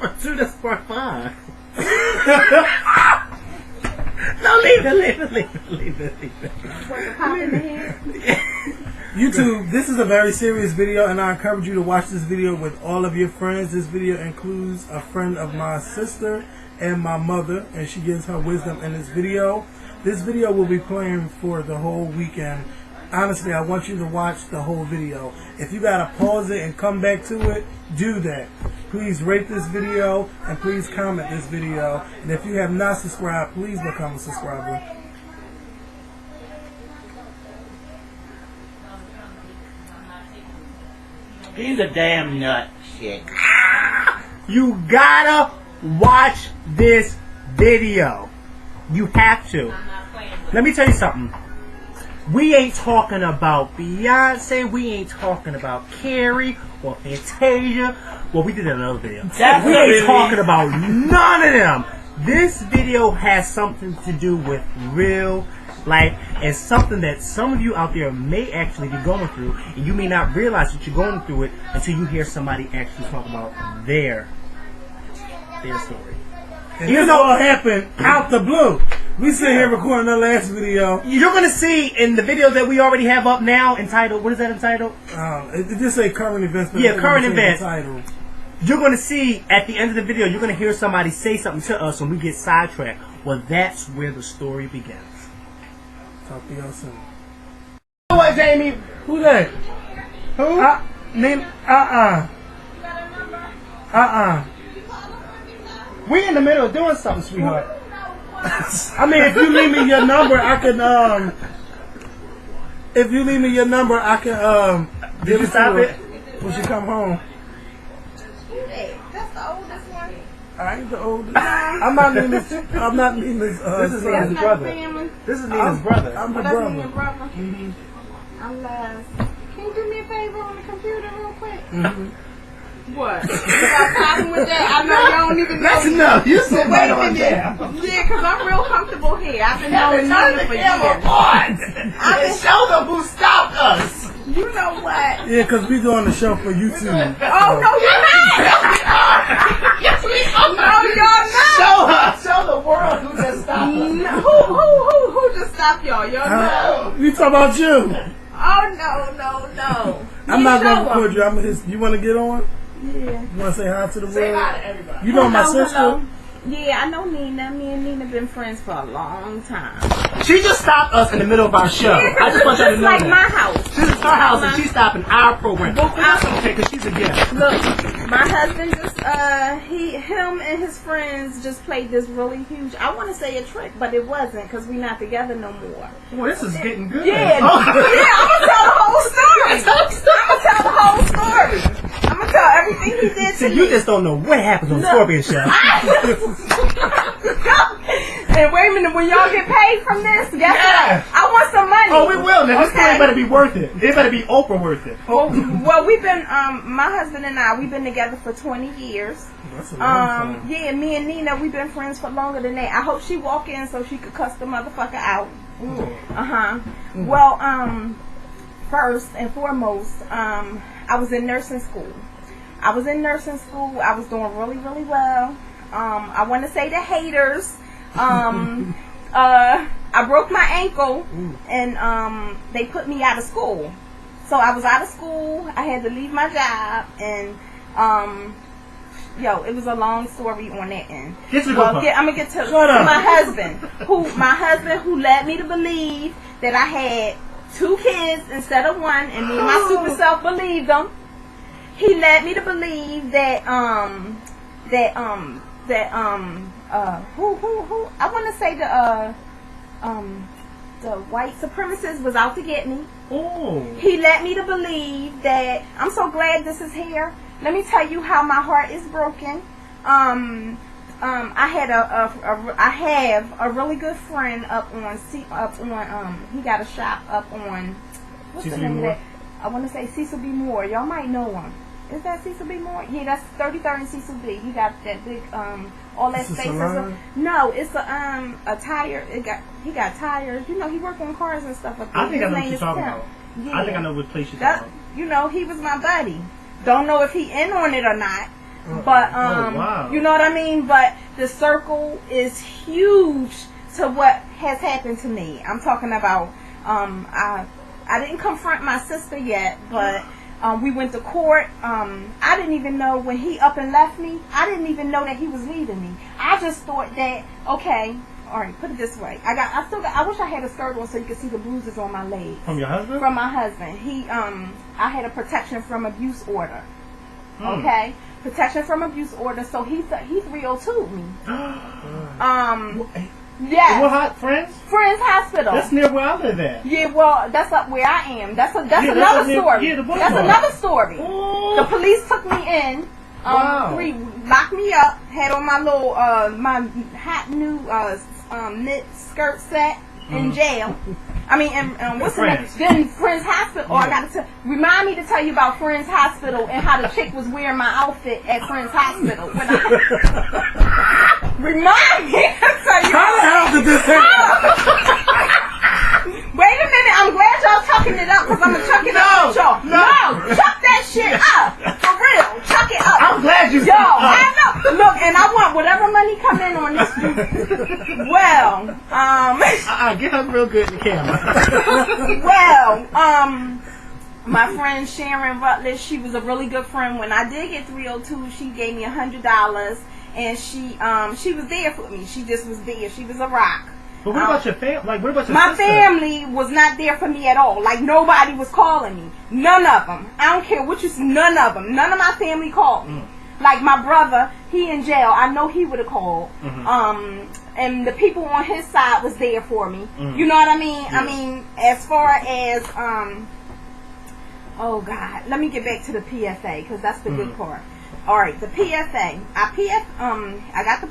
Part 2, that's part 5. No, leave it. What's the pop in the head? YouTube, this is a very serious video, and I encourage you to watch this video with all of your friends. This video includes a friend of my sister and my mother, and she gives her wisdom in this video. This video will be playing for the whole weekend. Honestly, I want you to watch the whole video. If you gotta pause it and come back to it, do that. Please rate this video and please comment this video. And if you have not subscribed, please become a subscriber. He's a damn nut shit. You gotta watch this video. You have to. Let me tell you something. We ain't talking about Beyonce. We ain't talking about Carrie or Fantasia. Well, we did that in another video. We ain't talking about none of them. This video has something to do with real life and something that some of you out there may actually be going through, and you may not realize that you're going through it until you hear somebody actually talk about their story. And this all happened out the blue. We sit here recording the last video. You're going to see in the video that we already have up now entitled, what is that entitled? It just say current events. Yeah, current events. You're going to see at the end of the video, you're going to hear somebody say something to us when we get sidetracked. Well, that's where the story begins. Talk to y'all soon. You know what, Jamie? Who that? Who? Name, We in the middle of doing something, sweetheart. I mean, if you leave me your number, I can, if you leave me your number, I can, Did you stop it? When she come home. That's the oldest one. I ain't the oldest. I'm not Nina's This is Nina's brother. This is Nina's brother. I'm the That's brother. your brother. Mm-hmm. I'm last. Can you do me a favor on the computer real quick? Mm-hmm. What? You got a problem with that? I know you don't even know. That's enough. You said Wait right a on minute. there. Yeah, because I'm real comfortable here. I've been knowing Turn Nina the for camera years. on and show them who stopped us. You know what? Yeah, because we doing the show for YouTube. Oh, no, you're not. Yes, we are. No, you're not. Show the world who just stopped us. No, who just stopped y'all? Y'all know. We talk about you. Oh, no. I'm not going to record you. I'm his, you want to get on? Yeah. You want to say hi to the world? Say hi to everybody. You know my Hello, sister? hello. Yeah, I know Nina. Me and Nina been friends for a long time. She just stopped us in the middle of our show. I just want you to know like that. my house. This is her house and she's stopping our program. Well, that's okay because she's a guest. Look, my husband just him and his friends just played this really huge. I want to say a trick, but it wasn't because we're not together no more. Well, this is getting good. Yeah, I'm gonna tell the whole story. I'm gonna tell everything he did to See, me. you just don't know what happens on the Skorpion show. And wait a minute, when y'all get paid from this, guess what? I want some money. Oh, we will. Now, this story better be worth it. It better be Oprah worth it. Well, we've been, my husband and I, we've been together for 20 years. That's a long time. Yeah, me and Nina, we've been friends for longer than that. I hope she walk in so she could cuss the motherfucker out. Well, first and foremost, I was in nursing school. I was doing really, really well. I want to say the haters. I broke my ankle and they put me out of school. So I was out of school. I had to leave my job and it was a long story on that end. I'm gonna get to my husband who led me to believe that I had 2 kids instead of 1, and me and my super self believed them. He led me to believe that who I want to say the white supremacist was out to get me. Oh. He led me to believe that. I'm so glad this is here. Let me tell you how my heart is broken. I have a really good friend he got a shop up on what's the name of that? I want to say Cecil B. Moore. Y'all might know him. Is that Cecil B. Moore? Yeah, that's 33rd and Cecil B. He got that big all that space. No, it's a tire. He got tires. You know, he worked on cars and stuff like that. I think I know what you're talking about. Yeah. I think I know what place you're talking about. You know, he was my buddy. Don't know if he in on it or not. But wow. you know what I mean. But the circle is huge to what has happened to me. I'm talking about. I didn't confront my sister yet, but we went to court. I didn't even know when he up and left me. I didn't even know that he was leaving me. I just thought that, okay, all right, put it this way. I wish I had a skirt on so you could see the bruises on my legs. From your husband? From my husband. I had a protection from abuse order. Okay? Protection from abuse order, so he 302'd me. Yeah. What, Friends? Friends Hospital. That's near where I live at. Yeah, well, that's up where I am. That's another near, story. Yeah, that's another story. Ooh. The police took me in. Wow. Locked me up. Had on my little my hot new knit skirt set in jail. I mean, and what's the name? Then Friends Hospital. I got to remind me to tell you about Friends Hospital and how the chick was wearing my outfit at Friends Hospital. Remind me to tell you. How the hell did this happen? Wait a minute, I'm glad y'all chucking it up because I'm going to chuck it up with y'all. No, chuck that shit up. For real, chuck it up. I'm glad you Yo, I know. Look, and I want whatever money come in on this. Well, get her real good in the camera. Well, my friend Sharon Rutledge, she was a really good friend. When I did get 302, she gave me $100, and she was there for me. She just was there. She was a rock. But what about your family? Like, what about your my sister? family was not there for me at all. Like, nobody was calling me. None of them. I don't care what you say. None of them. None of my family called me. Like, my brother, he in jail. I know he would have called. And the people on his side was there for me. You know what I mean? Yeah. I mean, as far as, oh, God. Let me get back to the PFA, because that's the good part. All right, the PFA. I got the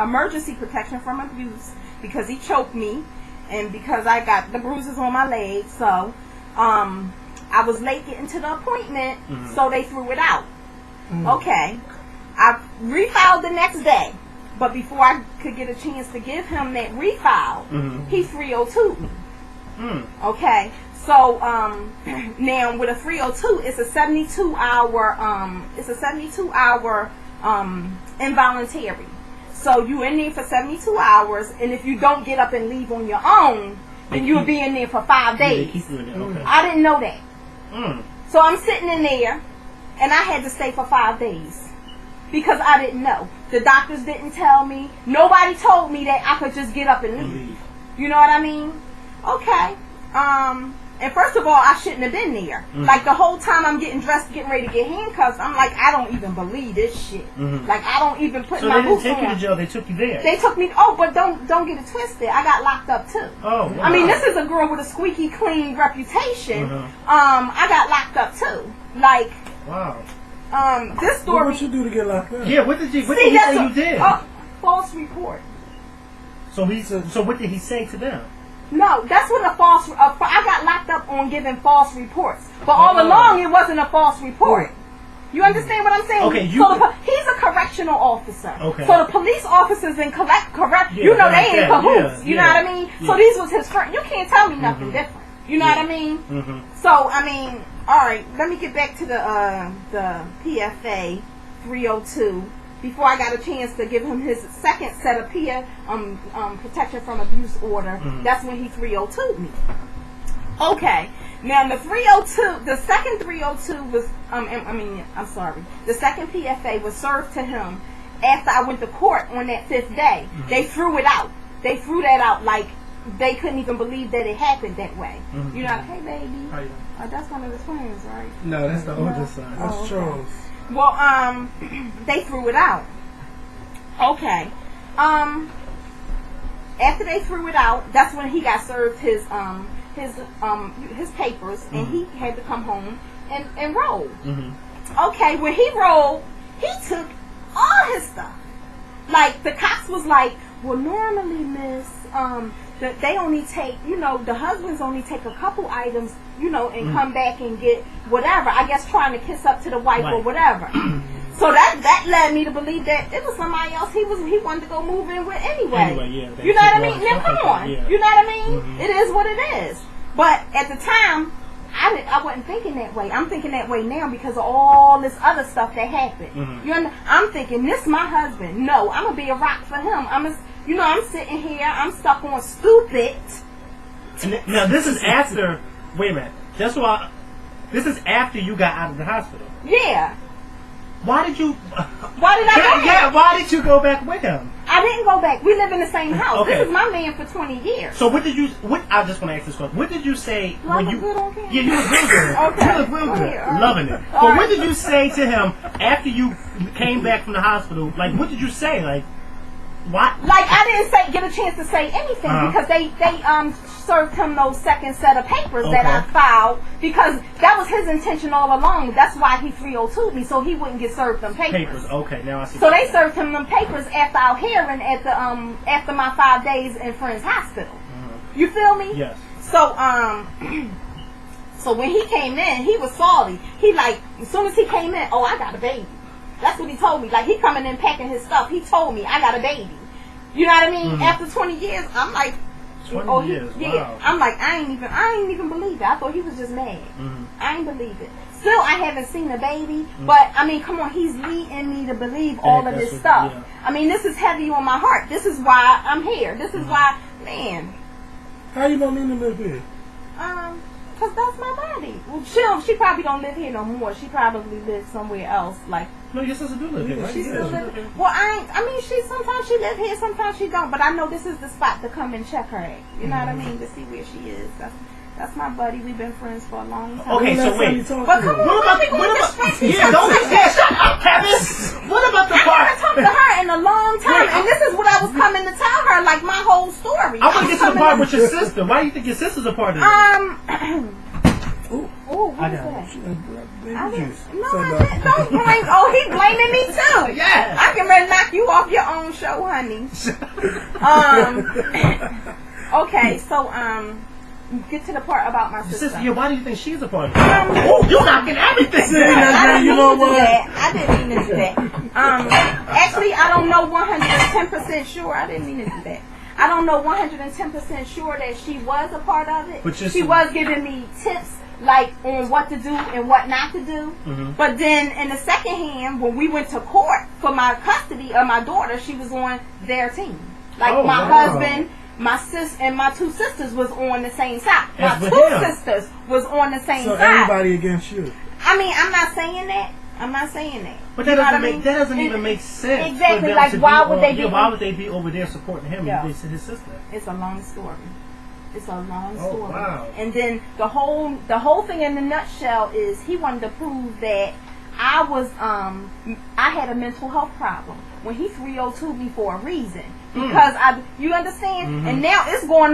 emergency protection from abuse because he choked me, and because I got the bruises on my legs. So, I was late getting to the appointment, so they threw it out. Okay, I refiled the next day, but before I could get a chance to give him that refile, he 302'd me. Okay. So now with a 302, it's a 72-hour involuntary. So you in there for 72 hours, and if you don't get up and leave on your own, then you'll be in there for 5 days. Okay. I didn't know that. So I'm sitting in there, and I had to stay for 5 days because I didn't know. The doctors didn't tell me. Nobody told me that I could just get up and leave. You know what I mean? Okay. And first of all, I shouldn't have been there. Like, the whole time I'm getting dressed, getting ready to get handcuffs, I'm like, I don't even believe this shit. Like, I don't even put my boots on. So they didn't take you to jail, they took you there? They took me, but don't get it twisted. I got locked up, too. Oh, wow. I mean, this is a girl with a squeaky clean reputation. I got locked up, too. Like, wow. This story... What you do to get locked up? Yeah, what did he say you did? False report. So what did he say to them? No, that's what I got locked up on giving false reports. But all along, it wasn't a false report. You understand what I'm saying? Okay, he's a correctional officer. Okay. So the police officers in they ain't cahoots. You know what I mean? Yeah. So these was his friends. You can't tell me nothing different. You know what I mean? So, I mean, all right, let me get back to the PFA 302. Before I got a chance to give him his second set of protection from abuse order, that's when he 302'd me. Okay, now the second 302 was, the second PFA was served to him after I went to court on that 5th day. They threw it out. They threw that out like they couldn't even believe that it happened that way. You know, hey baby, that's one of his twins, right? No, that's the oldest son. That's Charles. Well, they threw it out. Okay. After they threw it out, that's when he got served his papers, and he had to come home and roll. Okay, when he rolled, he took all his stuff. Like, the cops was like, well, normally, miss, that they only take, the husbands only take a couple items, and come back and get whatever. I guess trying to kiss up to the wife or whatever. So that led me to believe that it was somebody else he wanted to go move in with anyway. You know what I mean? Now come on. You know what I mean? It is what it is. But at the time, I wasn't thinking that way. I'm thinking that way now because of all this other stuff that happened. Mm-hmm. I'm thinking, this my husband. No, I'm gonna be a rock for him. I'm sitting here. I'm stuck on stupid. Now this is after. Wait a minute. That's why. This is after you got out of the hospital. Yeah. Why did you? Why did I go back? Yeah. Why did you go back with him? I didn't go back. We live in the same house. Okay. This is my man for 20 years. So what did you? I just want to ask this question. What did you say Do I when look you? good on camera? Yeah, you look real good. Okay. You look real good. Okay, all right. Loving it. But All what right. did you say to him after you came back from the hospital? Like, what did you say? Like, what? Like, I didn't get a chance to say anything because they served him those second set of papers that I filed because that was his intention all along. That's why he 302'd me, so he wouldn't get served them papers. Okay, now I see. So they served him them papers after our hearing at the after my 5 days in Friends Hospital. You feel me? Yes. So so when he came in, he was salty. He like, as soon as he came in, oh, I got a baby. That's what he told me. Like, he coming in packing his stuff. He told me, I got a baby. You know what I mean? After 20 years, I'm like, 20 years. Yeah. Wow. I'm like, I ain't even believe it. I thought he was just mad. I ain't believe it. Still, I haven't seen the baby, but I mean, come on, he's leading me to believe all of this stuff. Yeah. I mean, this is heavy on my heart. This is why I'm here. This is why, man. How you gonna mean to live here? Cause that's my body. Well, she probably don't live here no more. She probably lives somewhere else. Like, No, your sister do live here, right? she Yeah. still live. Well, I mean, sometimes she live here, sometimes she don't. But I know this is the spot to come and check her at. You know what I mean? To see where she is. That's my buddy. We've been friends for a long time. Okay, so wait. But come on, Yeah, don't be scared. Shut up, Kevin. What about the I part? haven't talked to her in a long time, and this is what I was coming to tell her, like my whole story. I want to get to the part with your sister. Why do you think your sister's a part of it? Oh, what I is got that? Baby I didn't. juice. No, So, I didn't. Don't blame. Oh, he blaming me too. Yeah. I can ready knock you off your own show, honey. Okay, so get to the part about my sister. Sister, yeah, why do you think she's a part of it? Oh, you're knocking everything See, down. now, I you didn't know mean to do what? that. I didn't mean to do that. Actually, I don't know 110% sure. I didn't mean to do that. I don't know 110% sure that she was a part of it. But just she was giving me tips like on what to do and what not to do. But then in the second hand, when we went to court for my custody of my daughter, she was on their team. Like my husband, my sis, and my two sisters was on the same side. My two sisters was on the same side. So everybody against you. I mean, I'm not saying that. But that doesn't even make sense. Exactly. For them Like, to why be would on, they be? why would they be over there supporting him? Yeah. And his sister. It's a long story. It's a long story. Oh, wow. And then the whole thing in a nutshell is he wanted to prove that I had a mental health problem when he 302'd me for a reason. Because you understand? And now it's going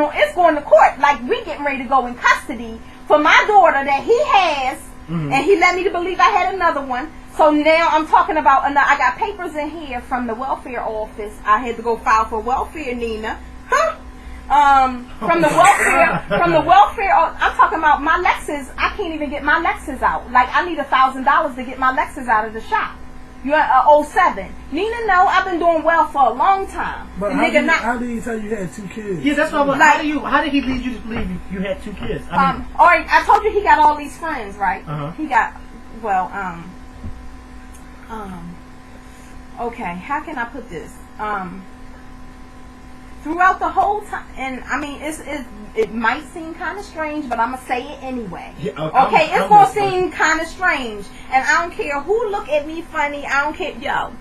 to court. Like, we getting ready to go in custody for my daughter that he has, and he led me to believe I had another one. So now I'm talking about I got papers in here from the welfare office. I had to go file for welfare, Nina. From the welfare, I'm talking about my Lexus. I can't even get my Lexus out. Like, I need $1,000 to get my Lexus out of the shop. You're 07. Nina, no, I've been doing well for a long time. But how did he tell you had 2 kids? Yeah, that's what I was. How did he lead you to believe you had 2 kids? I mean, all right, I told you he got all these friends, right? He got, okay, how can I put this? Throughout the whole time, and I mean, it might seem kind of strange, but I'm gonna say it anyway. Yeah, okay, it's gonna seem kind of strange, and I don't care who look at me funny. I don't care, yo.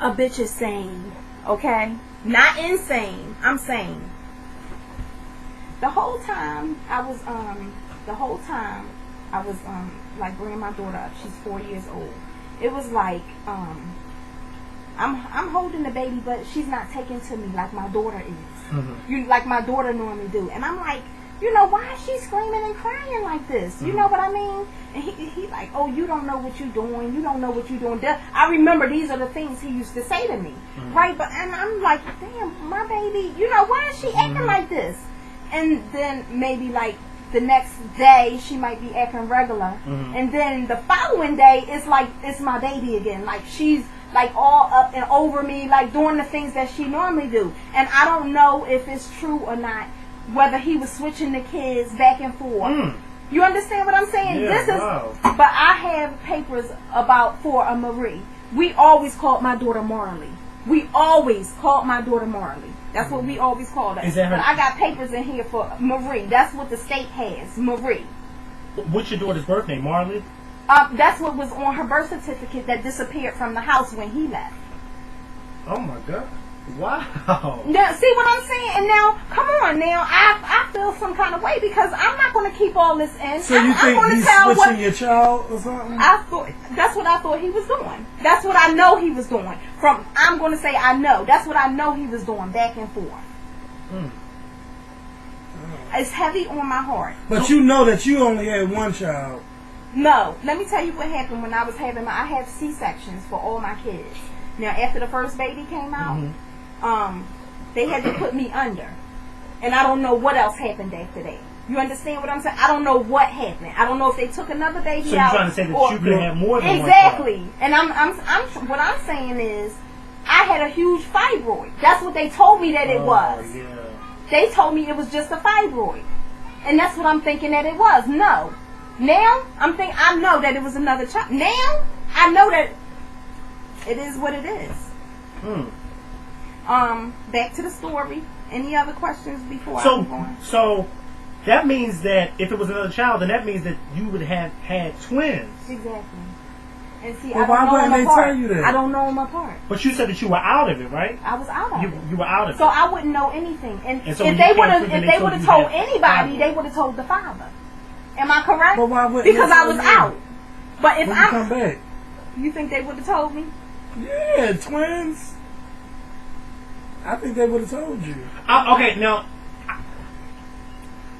A bitch is sane, okay? Not insane. I'm sane. The whole time I was like bringing my daughter up. She's 4 years old. It was like I'm holding the baby, but she's not taken to me like my daughter is. Like my daughter normally do. And I'm like, why is she screaming and crying like this? You know what I mean? And he like, oh, you don't know what you're doing. You don't know what you're doing. I remember these are the things he used to say to me. Right? And I'm like, damn, my baby, why is she acting like this? And then maybe like the next day she might be acting regular. And then the following day it's like it's my baby again. Like she's like all up and over me, like doing the things that she normally do. And I don't know if it's true or not, whether he was switching the kids back and forth. You understand what I'm saying? Yeah, This is, wow. but I have papers for a Marie. We always called my daughter Marley. We always called my daughter Marley. That's what we always called her. Is that her? But I got papers in here for Marie. That's what the state has, Marie. What's your daughter's birth name, Marley? That's what was on her birth certificate that disappeared from the house when he left. Oh my God! Wow. Now, see what I'm saying? And now, come on, now I feel some kind of way because I'm not going to keep all this in. So you think I'm he's tell switching your child or something? That's what I thought he was doing. That's what I know he was doing. I'm going to say I know. That's what I know he was doing, back and forth. It's heavy on my heart. But you know that you only had one child. No, let me tell you what happened when I was having I had C-sections for all my kids. Now, after the first baby came out, they had to put me under. And I don't know what else happened after that. You understand what I'm saying? I don't know what happened. I don't know if they took another baby So out. you're trying to say that you could have more than exactly. one child. And what I'm saying is, I had a huge fibroid. That's what they told me that it was. Yeah. They told me it was just a fibroid. And that's what I'm thinking that it was. No. Now, I know that it was another child. Now, I know that it is what it is. Back to the story. Any other questions before I move on? So, that means that if it was another child, then that means that you would have had twins. Exactly. And see, Well, I why don't know wouldn't them they apart. tell you that? I don't know them apart. But you said that you were out of it, right? I was out of it. You were out of So it. I wouldn't know anything. And And so if when they you would have, came through, if they they told would have you told had anybody, fibroids. they would have told the father. Am I correct? But why wouldn't Because they I tell was you? out. But if When you come back. you think they would have told me? Yeah, twins. I think they would have told you. Okay, now,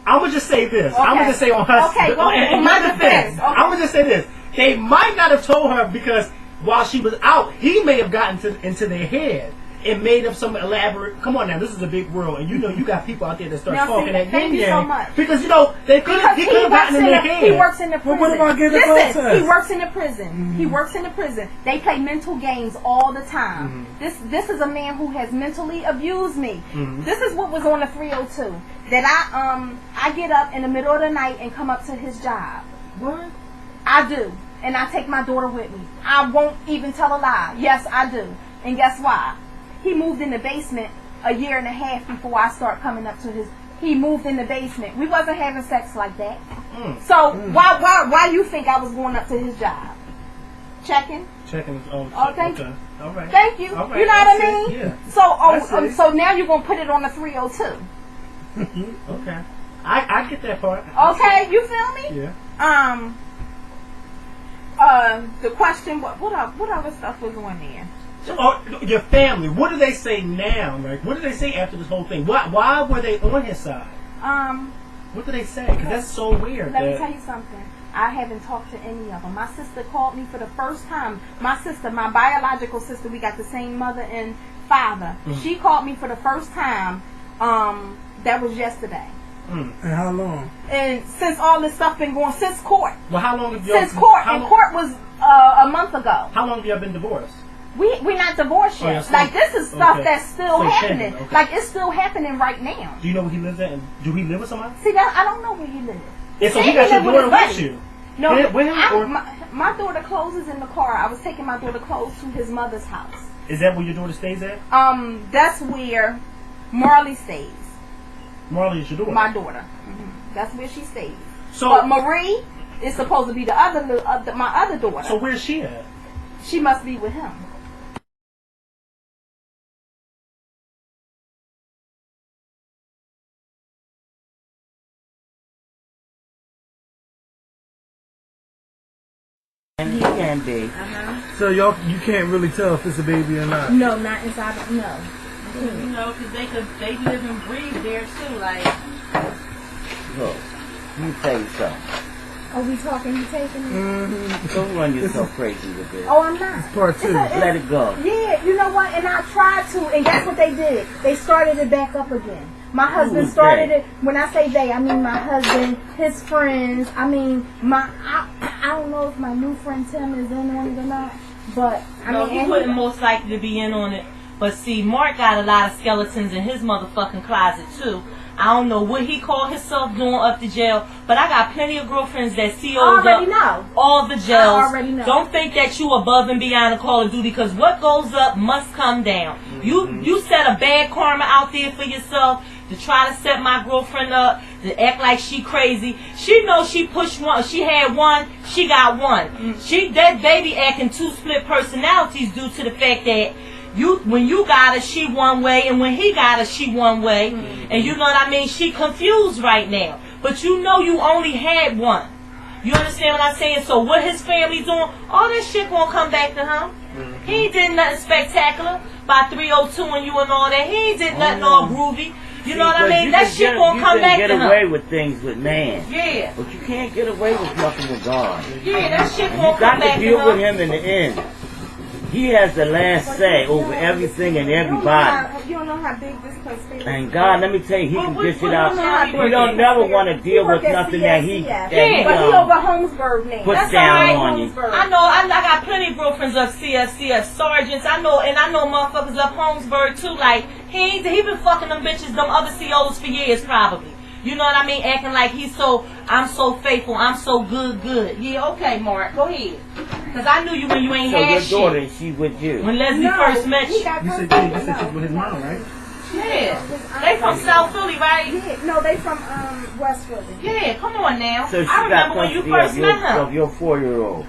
I'm going to just say this. Okay. I'm going to just say on her... Okay, go ahead. in My your defense. Okay. I'm going to just say this. They might not have told her because while she was out, he may have gotten into their head and made up some elaborate... Come on now, this is a big world, and you know you got people out there that start Now, see, talking at thank you so much. because, you know, he could have gotten in their head. He works in the prison. But what about getting a blood Listen, test? he works in the prison. He works in the prison. They play mental games all the time. This is a man who has mentally abused me. This is what was on the 302. That I get up in the middle of the night and come up to his job. What? I do. And I take my daughter with me. I won't even tell a lie. Yes, I do. And guess why? He moved in the basement a year and a half before I start coming up to his... He moved in the basement. We wasn't having sex like that. So why you think I was going up to his job? Checking? Checking. Oh, thank you. All right. Thank you. All right. You know what I mean? Yeah. So so now you're going to put it on the 302. Okay. I get that part. Okay, you feel me? Yeah. The question, what other stuff was on there? So, your family, what do they say now? Like, what do they say after this whole thing? Why were they on his side? What do they say? Because that's so weird. Let me tell you something. I haven't talked to any of them. My sister called me for the first time. My sister, my biological sister, we got the same mother and father. She called me for the first time. That was yesterday. And how long? And since all this stuff been going, since court. Well, how long have you? Since court, and court was a month ago. How long have you been divorced? We're not divorced yet. Oh, like this is stuff okay. that's still So happening. pending, okay. Like it's still happening right now. Do you know where he lives at? And do he live with somebody? See that I don't know where he lives. Yeah, so Say he got your live daughter his with buddy. you. No, Or- my daughter clothes is in the car. I was taking my daughter clothes to his mother's house. Is that where your daughter stays at? That's where Marley stays. Marley is your daughter. My daughter. That's where she stays. So, But Marie is supposed to be my other daughter. so where's she at? She must be with him. And he can be. So you can't really tell if it's a baby or not. No, not inside. No. You know, because they live and breathe there too. Like, Look, let me tell you something. Are we talking? You taking it? Don't run yourself crazy with this. Oh, I'm not. Part two. Let it go. Yeah, you know what? And I tried to, and guess what they did? They started it back up again. My husband Who's started they? it. When I say they, I mean my husband, his friends. I mean I don't know if my new friend Tim is in on it or not, but I no, mean he and wouldn't most likely to be in on it. But see, Mark got a lot of skeletons in his motherfucking closet too. I don't know what he called himself doing up the jail, but I got plenty of girlfriends that CO'd already up know. all the jails. I already know. Don't think that you above and beyond the call of duty, because what goes up must come down. You set a bad karma out there for yourself to try to set my girlfriend up, to act like she crazy. She knows she pushed one. She had one. She got one. That baby acting 2 split personalities due to the fact that when you got her, she one way, and when he got her, she one way. And you know what I mean? She confused right now. But you know you only had one. You understand what I'm saying? So what his family doing, all that shit gonna come back to him. He ain't did nothing spectacular by 302 and you and all that. He ain't did nothing all groovy. You know what I mean? That shit gonna come back to him. You can get away with things with man. Yeah. But you can't get away with nothing with God. Yeah, that shit And gonna you got come back to to deal with him. him in the end. He has the last say over everything and everybody. You don't know how big this conspiracy is. And God, let me tell you, he can dish it Well, out. well, You don't never want to deal with nothing that he But he over Holmesburg now. puts That's down all right. on you. I know, I got plenty of girlfriends up CSCS sergeants. I know motherfuckers up Holmesburg too. Like he been fucking them bitches, them other COs for years probably. You know what I mean? Acting like I'm so faithful, I'm so good. Yeah, okay, Mark, go ahead. Cause I knew you when you ain't So had your shit. daughter, she with you. When Leslie first met you. You said she's with his mom, right? Yeah. They from South Philly, right? Yeah, no, they from West Philly. Yeah, come on now. So she I got remember when you custody first met him. of your 4-year-old.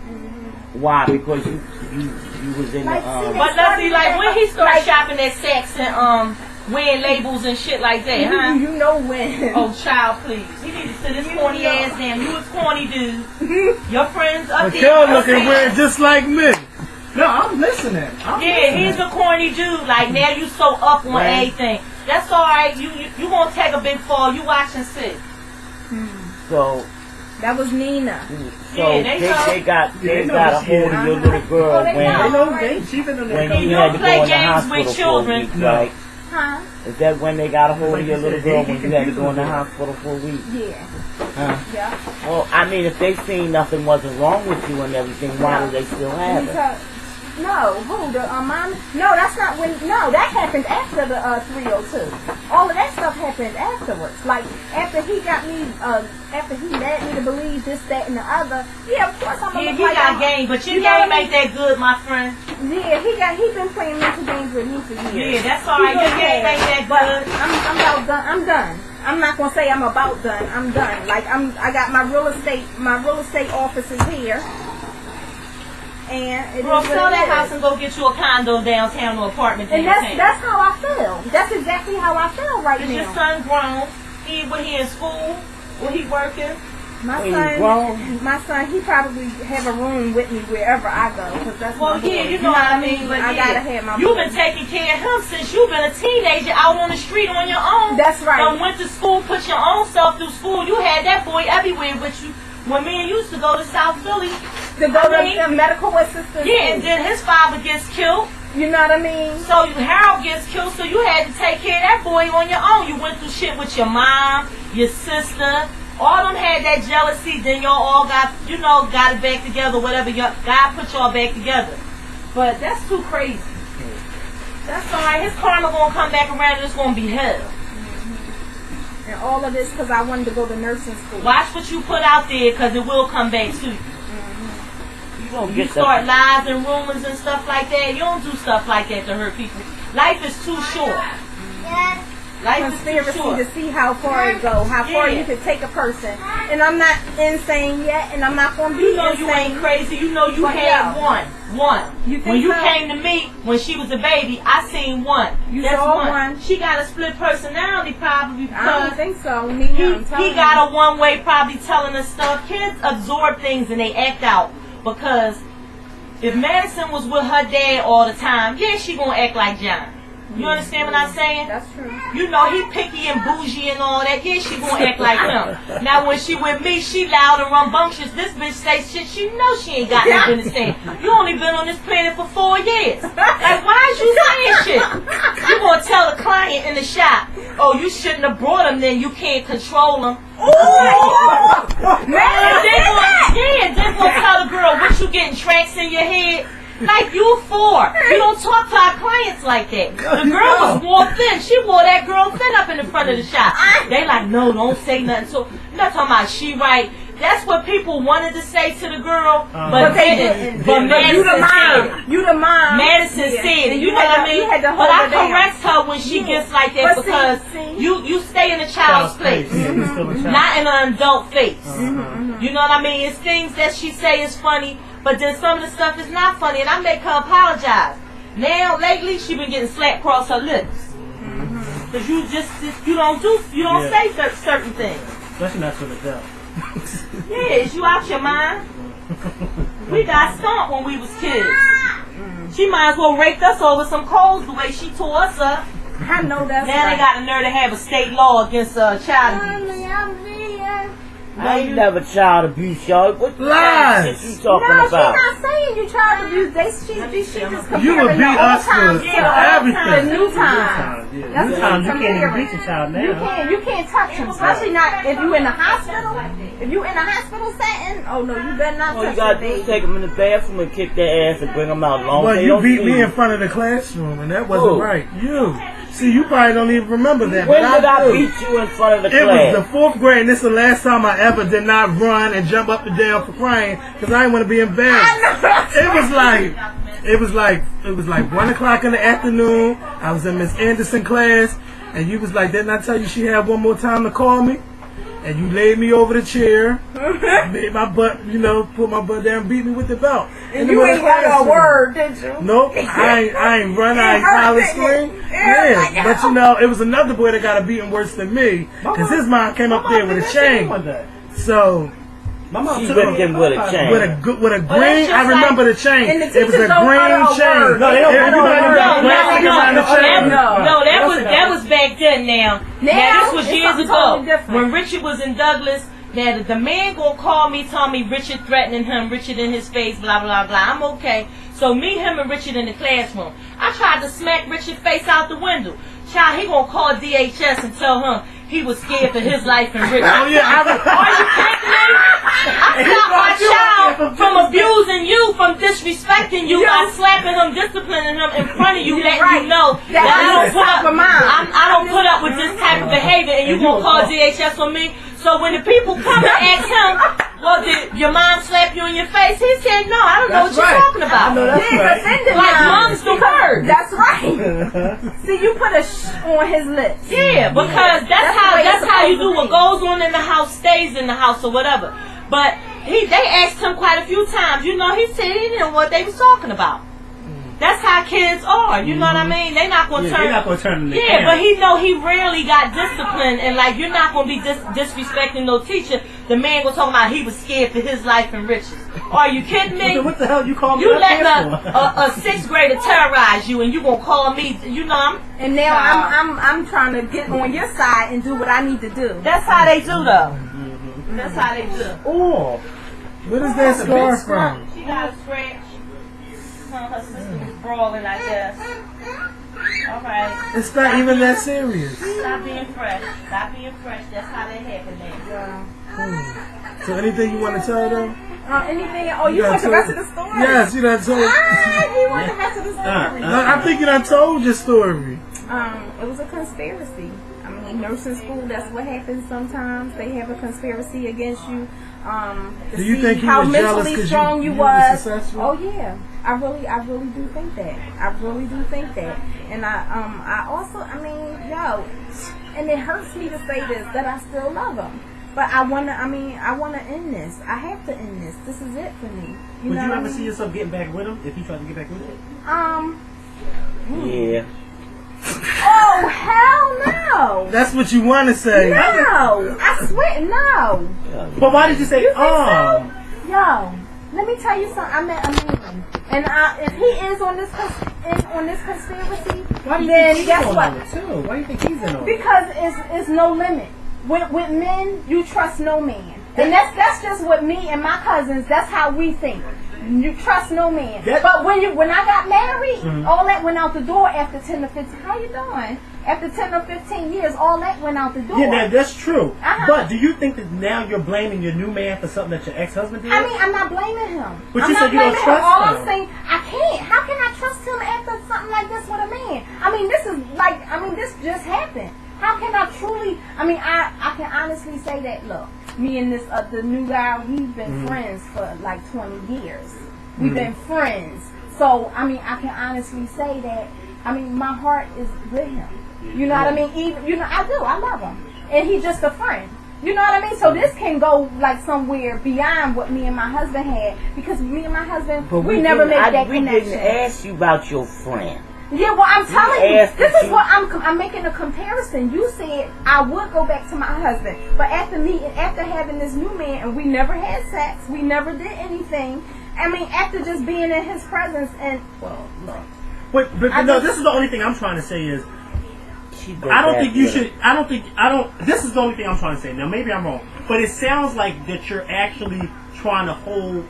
Why? Because you was in Like, the But Leslie, like when he started shopping at Saks and wearing labels and shit like that, huh? You know when. Oh, child, please. He need to sit his corny ass down. You a corny dude. Your friends up But there. y'all looking weird just like me. No, I'm listening. Yeah, he's a corny dude. Like now you so up on everything. That's all right. You gonna take a big fall. You watch and see. So That was Nina. Yeah, they got a hold of your little girl They I when know she been on when that. you You had don't to play go in the games hospital with children. for a week, right? Huh? Is that when they got a hold of your Like you little said, girl he when you had to go in the confused hospital for a week? Yeah. Huh? Yeah. Well, I mean, if they seen nothing wasn't wrong with you and everything, why do they still have it? No, who? The mom? No, that's not when. No, that happened after the 302. All of that stuff happened afterwards. Like after he got me, after he led me to believe this, that, and the other. Yeah, of course I'm gonna Yeah, look you like got I'm- game, but your you know game what I ain't that good, my friend. Yeah, he been playing mental games with me for years. Yeah, that's all right. Your game ain't that good. I'm about done. I'm done. I'm not gonna say I'm about done. I'm done. Like I got my real estate offices here. And it Girl, is what sell it that is. house and go get you a condo downtown or apartment And downtown. that's how I feel. That's exactly how I feel right Is your now. son grown? When he in school? When he working? My When you grown? son, he probably have a room with me wherever I go. Cause that's Well, my boy. yeah, you know what I mean. But I yeah, gotta have my you've boy. been taking care of him since you've been a teenager out on the street on your own. That's right. Went to school, put your own self through school. You had that boy everywhere with you. When me and you used to go to South Philly. To go to the medical assistance. Yeah, and then his father gets killed. You know what I mean? So Harold gets killed, so you had to take care of that boy on your own. You went through shit with your mom, your sister. All them had that jealousy. Then y'all all got it back together. Whatever, God put y'all back together. But that's too crazy. That's all right. His karma gonna come back around and it's gonna be hell. And all of this because I wanted to go to nursing school. Watch what you put out there, because it will come back to you. You don't You get start that. lies and rumors and stuff like that. You don't do stuff like that to hurt people. Life is too short. Life is too Conspiracy short. to see how far it go, how far Yeah. you can take a person. And I'm not insane yet, and I'm not going to be You know insane. you ain't crazy. You know you But had yeah. one. You think When you so? came to me, when she was a baby, I seen one. You That's saw one? She got a split personality probably I don't because think so. he got a one way probably telling us stuff. Kids absorb things and they act out. Because if Madison was with her dad all the time, yeah, she gonna act like John. You understand what I'm saying? That's true. You know, he picky and bougie and all that. Yeah, she gonna act like him. Now, when she with me, she loud and rambunctious. This bitch say shit she know she ain't got no business saying. You only been on this planet for 4 years. Like, why is you saying shit? You gonna tell the client in the shop, oh, you shouldn't have brought him, then you can't control him. And then gonna tell the girl, what you getting tracks in your head? Like you 4. We don't talk to our clients like that. The girl was more thin. She wore that girl thin up in the front of the shop. They like, no, don't say nothing. So I'm not talking about she right. That's what people wanted to say to the girl, but they didn't. But you the mom. You the mom. Madison said it. You know what I mean? But I correct her when she gets like that because you stay in a child's place, not in an adult face. You know what I mean? It's things that she say is funny, but then some of the stuff is not funny, and I make her apologize. Now lately she been getting slapped across her lips because you don't say certain things. Especially not to the adult. Yeah, is you out your mind? We got stomped when we was kids. She might as well raked us over some coals the way she tore us up. I know that's now they got the nerve to have a state law against child abuse. I ain't never child abuse, y'all. What the Lies. shit you talking No, about? she's not saying you child abuse. She just comparing You would beat the old us times for to the everything. new times. That's New what times, I'm you can't even comparing. beat your child now. You can't touch him, especially not if you in the hospital. If you in a hospital setting, oh no, you better not All you touch gotta that do is baby. take them in the bathroom and kick their ass and bring them out. Long Well, they you don't beat see me you. in front of the classroom, and that wasn't Who? right. You. See, you probably don't even remember that. When but did I do. beat you in front of the It class? was the 4th grade, and this is the last time I ever did not run and jump up and down for crying because I didn't want to be embarrassed. It was like 1 o'clock in the afternoon. I was in Miss Anderson class, and you was like, didn't I tell you she had one more time to call me? And you laid me over the chair, made my butt, put my butt down, beat me with the belt. And you ain't got a word, did you? Nope, I ain't run, I ain't holler, scream. Yeah, but it was another boy that got a beating worse than me, because his mom came up there with a chain. So My mom She took whipped me him with a chain. with a green. I remember the chain. And the It was a teachers don't green utter a chain. word. No, they don't Yeah, utter you a know, word. you got plastic around the chain. That was back then. Now this was it's years something ago totally different. when Richard was in Douglas. Now the man gonna call me, tell me Richard threatening him, Richard in his face, blah blah blah. I'm okay. So me, him, and Richard in the classroom. I tried to smack Richard's face out the window. Child, he gonna call DHS and tell him he was scared for his life and Richard. Oh yeah, Are you kidding me? I stopped my child from abusing you, from disrespecting you by slapping him, disciplining him in front of you, letting you know that I don't put up with this type of behavior, and you gonna call DHS on me. So when the people come and ask him, well, did your mom slap you in your face? He said, no, I don't know what you're talking about. Like mom's the word. That's right. See, you put a on his lips. Yeah, because that's how you do what goes on in the house stays in the house or whatever. But they asked him quite a few times. You know, he said he didn't know what they was talking about. That's how kids are. You know what I mean? They're not gonna turn. They're not gonna turn them. Yeah, but he know he rarely got disciplined, and like you're not gonna be disrespecting no teacher. The man was talking about he was scared for his life and riches. Are you kidding me? What the hell you call me? You letting a sixth grader terrorize you, and you gonna call me? You know And now I'm trying to get on your side and do what I need to do. That's how they do though. That's how they do. Oh, where is that scar from? She got a scratch. Her sister was brawling, I guess. Alright. It's not even that serious. Stop being fresh. Stop being fresh. That's how that happened now. So anything you want to tell them? Anything? Oh, you want the rest of the story? Yes, you done told. You want the rest of the story? I think you done told your story. It was a conspiracy. I mean, nursing school, that's what happens sometimes. They have a conspiracy against you. To Do you see think he how was jealous mentally 'cause strong you you were was. successful? Oh yeah, I really do think that. I really do think that. And I also, and it hurts me to say this, that I still love him. But I wanna end this. I have to end this. This is it for me. Would you ever see yourself getting back with him if he tried to get back with you? Yeah. Oh hell no! That's what you want to say. No, I swear no. But why did you say, Yo, let me tell you something. I met a man, and if he is on this conspiracy, why do you then think he's guess in what? on it too? Why do you think he's in on it? Because it's no limit. With men, you trust no man, and that's just what me and my cousins. That's how we think. You trust no man. That- But when I got married, all that went out the door after 10 to 15. How you doing? After 10 or 15 years, all that went out the door. Yeah, that's true. Uh-huh. But do you think that now you're blaming your new man for something that your ex-husband did? I mean, I'm not blaming him. But I'm you not said you don't blaming trust All him. I'm saying, I can't. How can I trust him after something like this with a man? I mean, this just happened. How can I truly? I mean, I can honestly say that. Look, me and this the new guy, we've been friends for like 20 years. We've been friends. So I mean, I can honestly say that. I mean, my heart is with him. You know what I mean? Even I do. I love him, and he's just a friend. You know what I mean? So this can go like somewhere beyond what me and my husband had, because me and my husband, But we never made that we connection. didn't ask you about your friend. Yeah, well, I'm telling you, asked this that is you- what I'm making a comparison. You said I would go back to my husband, but after having this new man, and we never had sex, we never did anything. I mean, after just being in his presence, and well, look. But no, this is the only thing I'm trying to say is, I don't think you should. This is the only thing I'm trying to say. Now, maybe I'm wrong, but it sounds like that you're actually trying to hold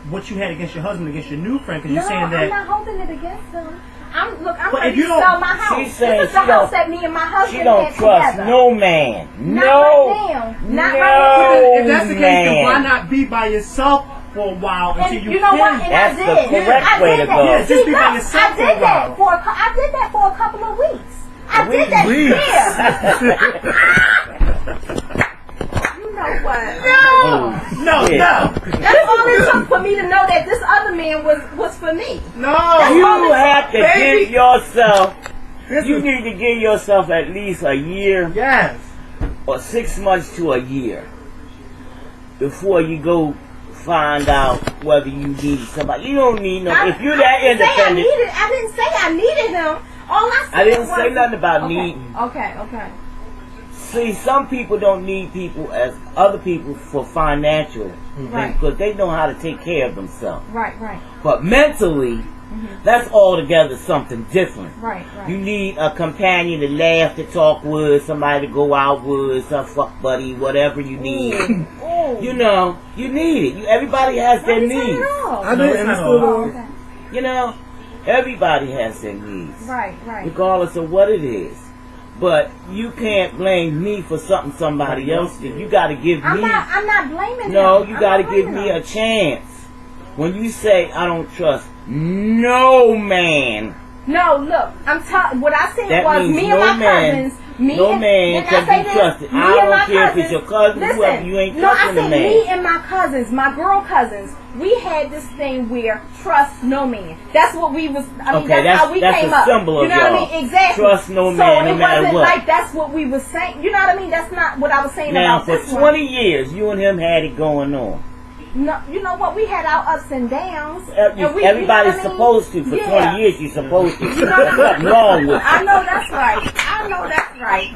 what you had against your husband against your new friend, because you're saying I'm that. not holding it against him. I'm But ready if you to don't- sell my house. She's saying This is the she don't- house that me and my husband She don't had trust together. no man. Not No. right now. Not no right now. If that's the case, then why man. not be by yourself for a while until And you you know what? can? And That's I the did. correct I way did to that. go. Yeah, just See, be by look, yourself I for a did that while. I did that for a couple of weeks. I did that. Yeah. You know what? No. That's all it took for me to know that this other man was for me. No. You have to Baby. give yourself. This You is- need to give yourself at least a year Yes. or 6 months to a year before you go find out whether you need somebody. You don't need no. If you're that independent, I didn't say I needed him. All I said I didn't was, say nothing about okay, needing. Okay. See, some people don't need people as other people for financial Right. because they know how to take care of themselves. Right. But mentally, that's altogether something different. Right. You need a companion to laugh, to talk with, somebody to go out with, some fuck buddy, whatever you need. Ooh. You know, you need it. Everybody has their Let me tell you needs. all. I do, No, it's and not it's all. still Okay. You know, everybody has their needs, Right. regardless of what it is. But you can't blame me for something somebody else did. You got to give I'm me. not blaming him. No, you I'm got to not give blaming me him. a chance. When you say I don't trust no man, No, look, what I said that was means me no and my man, cousins. no man can be trusted. I don't care if it's your cousin, whoever, you ain't No, I trusting said a man. me and my cousins, my girl cousins. We had this thing where trust no man. That's what we was. I mean, Okay, that's how we that's came a up. symbol You of know what I y'all. mean? Exactly. Trust no so man, no it matter wasn't what. like that's what we was saying. You know what I mean? That's not what I was saying Now, about for this 20 one. years, you and him had it going on. No, you know what? We had our ups and downs. And we, Everybody's you know what I mean? supposed to. For Yeah. 20 years, you're supposed to. You know There's nothing wrong with I it. know that's right.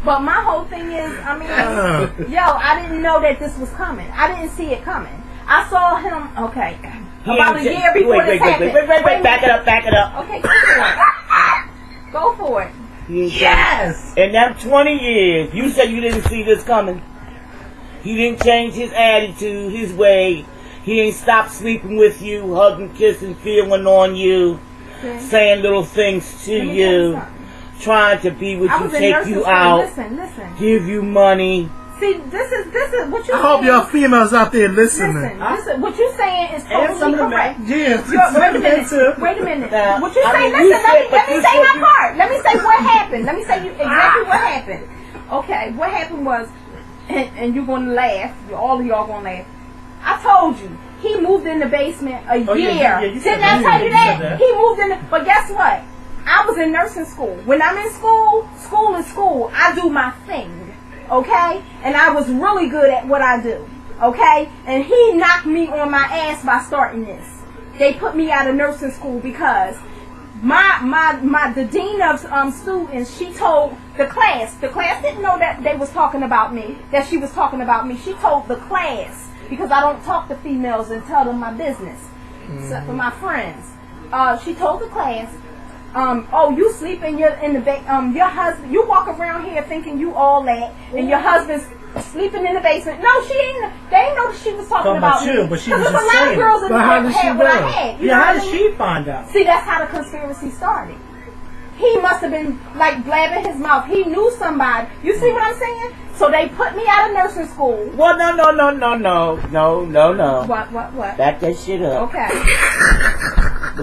But my whole thing is, I mean, I didn't know that this was coming. I didn't see it coming. I saw him, okay, about a year before this happened. Wait, back it up. Okay, go for it. Go for it. Yes. In them 20 years, you said you didn't see this coming. He didn't change his attitude, his way. He ain't stopped sleeping with you, hugging, kissing, feeling on you, See? saying little things to Let me tell you you, something. trying to be with I you, was in take nursing you school. out, Listen. give you money. See, this is what you I hope y'all females out there listening. Listen, what you saying is And some totally of the correct. Yeah, Wait a minute. Now, What you I say? mean, you Listen, said- let but me you say said my you- part. Let me say what happened. Let me say you exactly what happened. Okay, what happened was, and you're gonna laugh. All of y'all gonna laugh. I told you he moved in the basement a Oh, year. yeah, you said Didn't I that. tell you You said that? that. He moved in. But guess what? I was in nursing school. When I'm in school, school is school. I do my thing. Okay? And I was really good at what I do. Okay? And he knocked me on my ass by starting this. They put me out of nursing school because the dean of students, she told the class didn't know that they was talking about me, that she was talking about me. She told the class, because I don't talk to females and tell them my business, except for my friends. She told the class oh, you sleep in your husband. You walk around here thinking you all that, and your husband's sleeping in the basement. No, she ain't. They ain't know she was talking about you, me. but she was there's just a lot saying. of girls in But how the did she had what I know? had. You Yeah, know how what did I mean? she find out? See, that's how the conspiracy started. He must have been like blabbing his mouth. He knew somebody. You see what I'm saying? So they put me out of nursing school. Well, no. What? Back that shit up. Okay.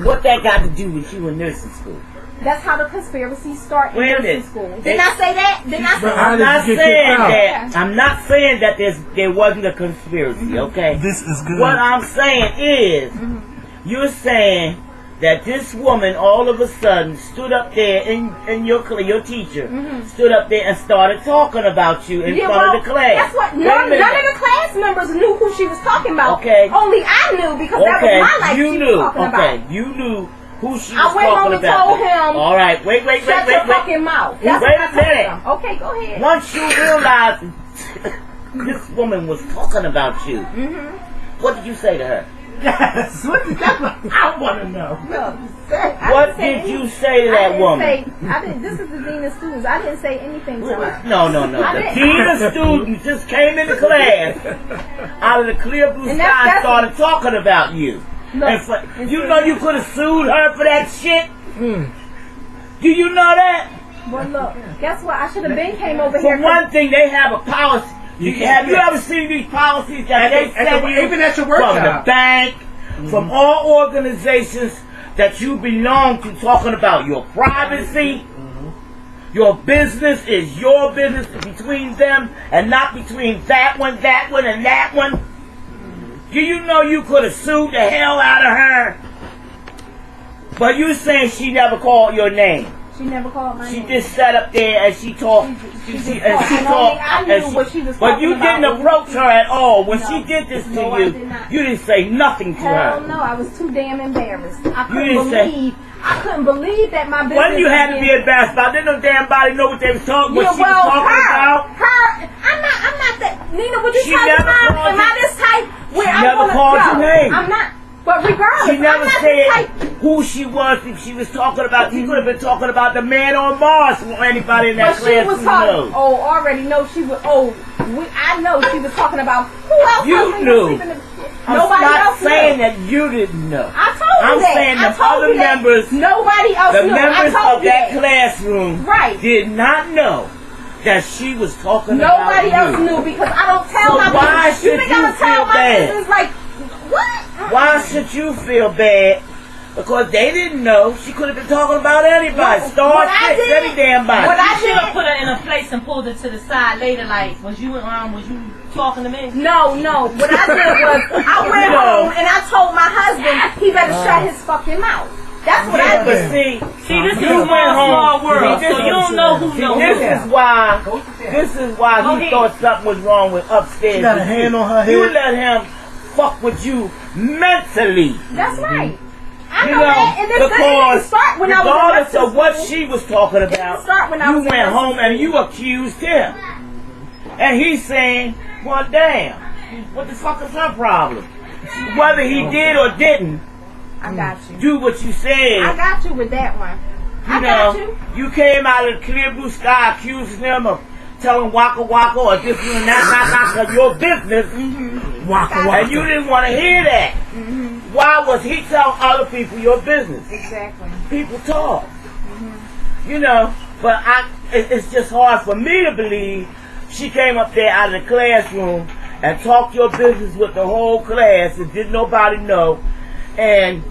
What that got to do with you in nursing school? That's how the conspiracy started Wait a in nursing minute. school. Didn't I say that? Didn't I say But how that? did you get kicked out? Okay. I'm not saying that there wasn't a conspiracy, okay? This is good. What I'm saying is, you're saying that this woman all of a sudden stood up there in your teacher stood up there and started talking about you in front of the class. That's what. Wait a None of minute. the class members knew who she was talking about. Okay. Only I knew because that was my life you she knew. was talking about. You knew who she was I went talking home and about. told him. All right, wait. Shut your fucking mouth. That's Wait what I a told minute. him. Okay, go ahead. Once you realized this woman was talking about you, what did you say to her? Yes. What I want to know. What did you say to that woman? This is the dean of students. I didn't say anything to her. No. I The didn't. dean of students just came into class out of the clear blue And sky and that's- started talking about you. Look, And you know you could have sued her for that shit? Do you know that? Well, look. Guess what? I should have been came over For here. one thing, they have a policy. Have you ever seen these policies that they send you even at your work from job. the bank, from all organizations that you belong to, talking about your privacy? Your business is your business between them and not between that one, and that one. Do you know you could have sued the hell out of her? But you saying she never called your name. She never called my She name. just sat up there and she talked. But you didn't approach her at all when she did this to No, I you. did not. You didn't say nothing to Hell her. no, I was too damn embarrassed. I didn't couldn't believe that my business. What you had to was be being- embarrassed about? Didn't no damn body know what they was talking, what Yeah, she was well, talking about? her. I'm not that. Nina, would you She tell me never mine? called Am I you- this type where She I'm never gonna called go? your name. I'm not. But regardless, She never I'm not said this type. who she was if she was talking about. She could have been talking about the man on Mars or anybody in that But she class was who talking. knows. Oh, already know she was. I know she was talking about who else. You was knew. sleeping in- I'm Nobody not else saying knew. that you didn't know. I told you I'm that. saying I the told other you that. members, Nobody else the knew. I members told of you that classroom Right. did not know that she was talking Nobody about else you. knew because I don't tell So my why business. You should think you I'm gonna tell feel my bad? business like what? Why should you feel bad? Because they didn't know. She could have been talking about anybody. No, Star what I Trek, did- every damn body. what I You should have did- put her in a place and pulled her to the side later. Like, was you talking to me? No. What I did was I went home and I told my husband he better shut his fucking mouth. That's what Yeah, I but did. see, See, this is you a went small, home. small world, See, so you don't know who knows This who. is why Go he ahead. thought something was wrong with upstairs. She got a with hand you. on her You head. let him fuck with you mentally. That's right. I You know that, and this didn't because start when I was in regardless nursing of what school. she was talking didn't about, start when I you was in went nursing home and you accused him. And he's saying, well, damn, what the fuck is her problem? Whether he did or didn't I got you. do what you I said, got you with that one. I you got know, you. you came out of the clear blue sky accusing him of telling Waka Waka or this and that, your business, Waka waka. and you didn't want to hear that. Why was he telling other people your business? Exactly. People talk. You know, but it's just hard for me to believe she came up there out of the classroom and talked your business with the whole class and didn't nobody know, and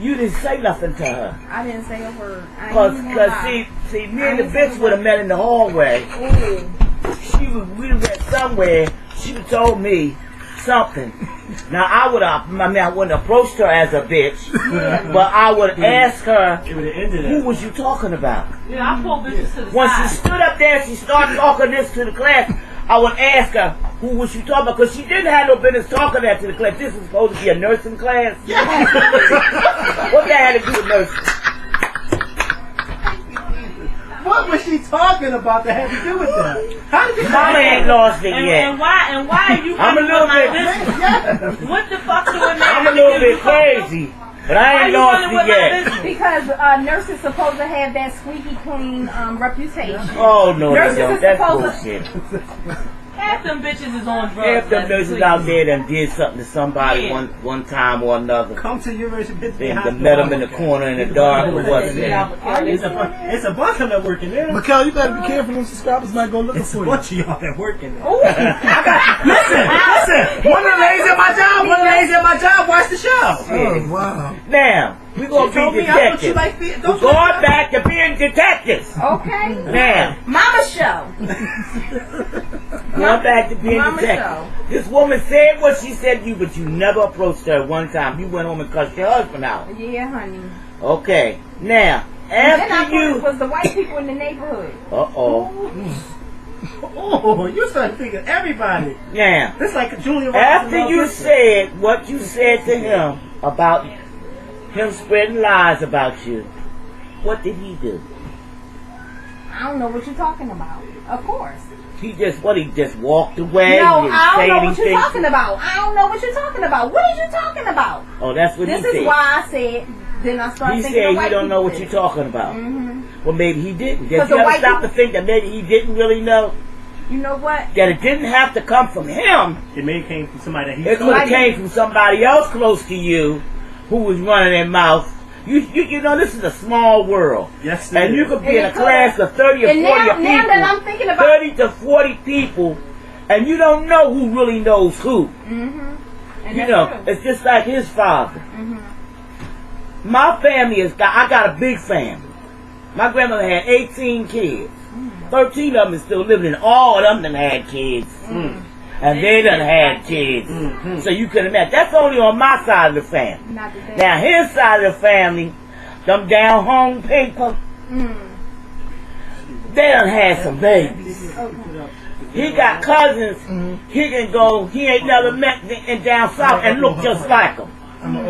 you didn't say nothing to her. I didn't say a word. I ain't even gonna Cause lie. see, me and the bitch would have met in the hallway. Ooh. We met somewhere. She would told me something. Now I wouldn't have approached her as a bitch, but I would ask her, who was you talking about? Yeah, I pulled bitches to the When she side. stood up there and she started talking this to the class, I would ask her, who was you talking about? Because she didn't have no business talking that to the class. This is supposed to be a nursing class. What that had to do with nursing? What was she talking about that had to do with that? How did you Mama ain't lost it And yet. why are you I'm a running little with my bit- business? What the fuck do it matter? I'm a little bit crazy. But I ain't lost it yet. Because nurses supposed to have that squeaky clean reputation. Oh, no, Nurses they don't. is That's supposed bullshit. Half them bitches is on drugs. Half them nurses please. out there that did something to somebody Yeah. one time or another. Come to University of They Pittsburgh Hospital. met them in the corner in the dark or what's there. It's a bunch of them that working there. Mikael, you better be careful. Them subscribers might go looking It's a for you. bunch of y'all that working there. Listen. One of the ladies at my job. One of the ladies at my job watch the show. Oh, wow. Now, we're going She told to be me I thought you detectives. like We're don't going back to being detectives. Okay. Now, Mama show. going back to being Mama detectives. show. This woman said what she said to you, but you never approached her one time. You went home and cussed your husband out. Yeah, honey. Okay. Now, And then I after thought it you... was the white people in the neighborhood. Uh-oh. Oh, you started thinking everybody. Now, This like Julia Roberts. after you said what you said to him about him spreading lies about you, what did he do? I don't know what you're talking about. Of course. He just walked away? No, He didn't I say don't know what you're anything? talking about. I don't know what you're talking about. What are you talking about? Oh, that's what This he said. is why I said. Then I started He thinking said of he white don't know what people you're talking about. Mm-hmm. Well, maybe he didn't. Did 'Cause you the ever white stop to people- think that maybe he didn't really know? You know what? That it didn't have to come from him. It may have came from somebody that he It could have Like- came from somebody else close to you who was running their mouth. You know, this is a small world. Yes, it And you is. could be And in a it could. class of 30 or 40 And now people. that I'm thinking about 30 to 40 people, and you don't know who really knows who. Mm-hmm. And You that's know, true. it's just like his father. Mm-hmm. My family I got a big family. My grandmother had 18 kids. 13 of them is still living, and all of them done had kids. And they done had kids. So you can imagine. That's only on my side of the family. Not that Now his side of the family, them down home people, they done had some babies. He got cousins, he can go, he ain't never met in down south and look just like them.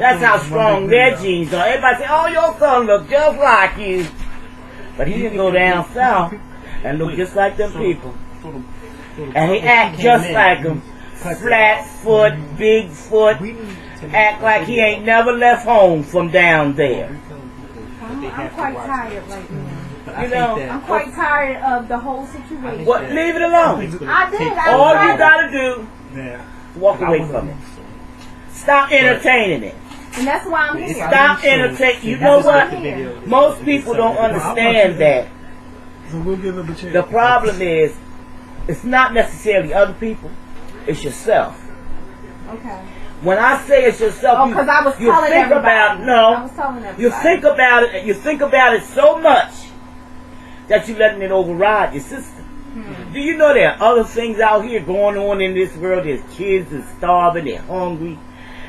That's how strong their genes are. Everybody say, oh, your son look just like you. But he can go down south and look just like them people. And he act just like them. Flat foot, big foot, act like he ain't never left home from down there. I'm quite tired right now. You know, I'm quite tired of the whole situation. what? Leave it alone. I did. I All tried you gotta do Yeah. is walk away from it. Stop entertaining it. And that's why I'm here. Stop entertaining. You know what? Here. Most people don't understand that. So we'll give him a chance. The problem is, it's not necessarily other people. It's yourself. Okay. When I say it's yourself, Oh, because I was you telling think everybody. about I no. was telling everybody. You think about it. You think about it so much that you're letting it override your system. Do you know there are other things out here going on in this world? There's kids that's starving. They're hungry.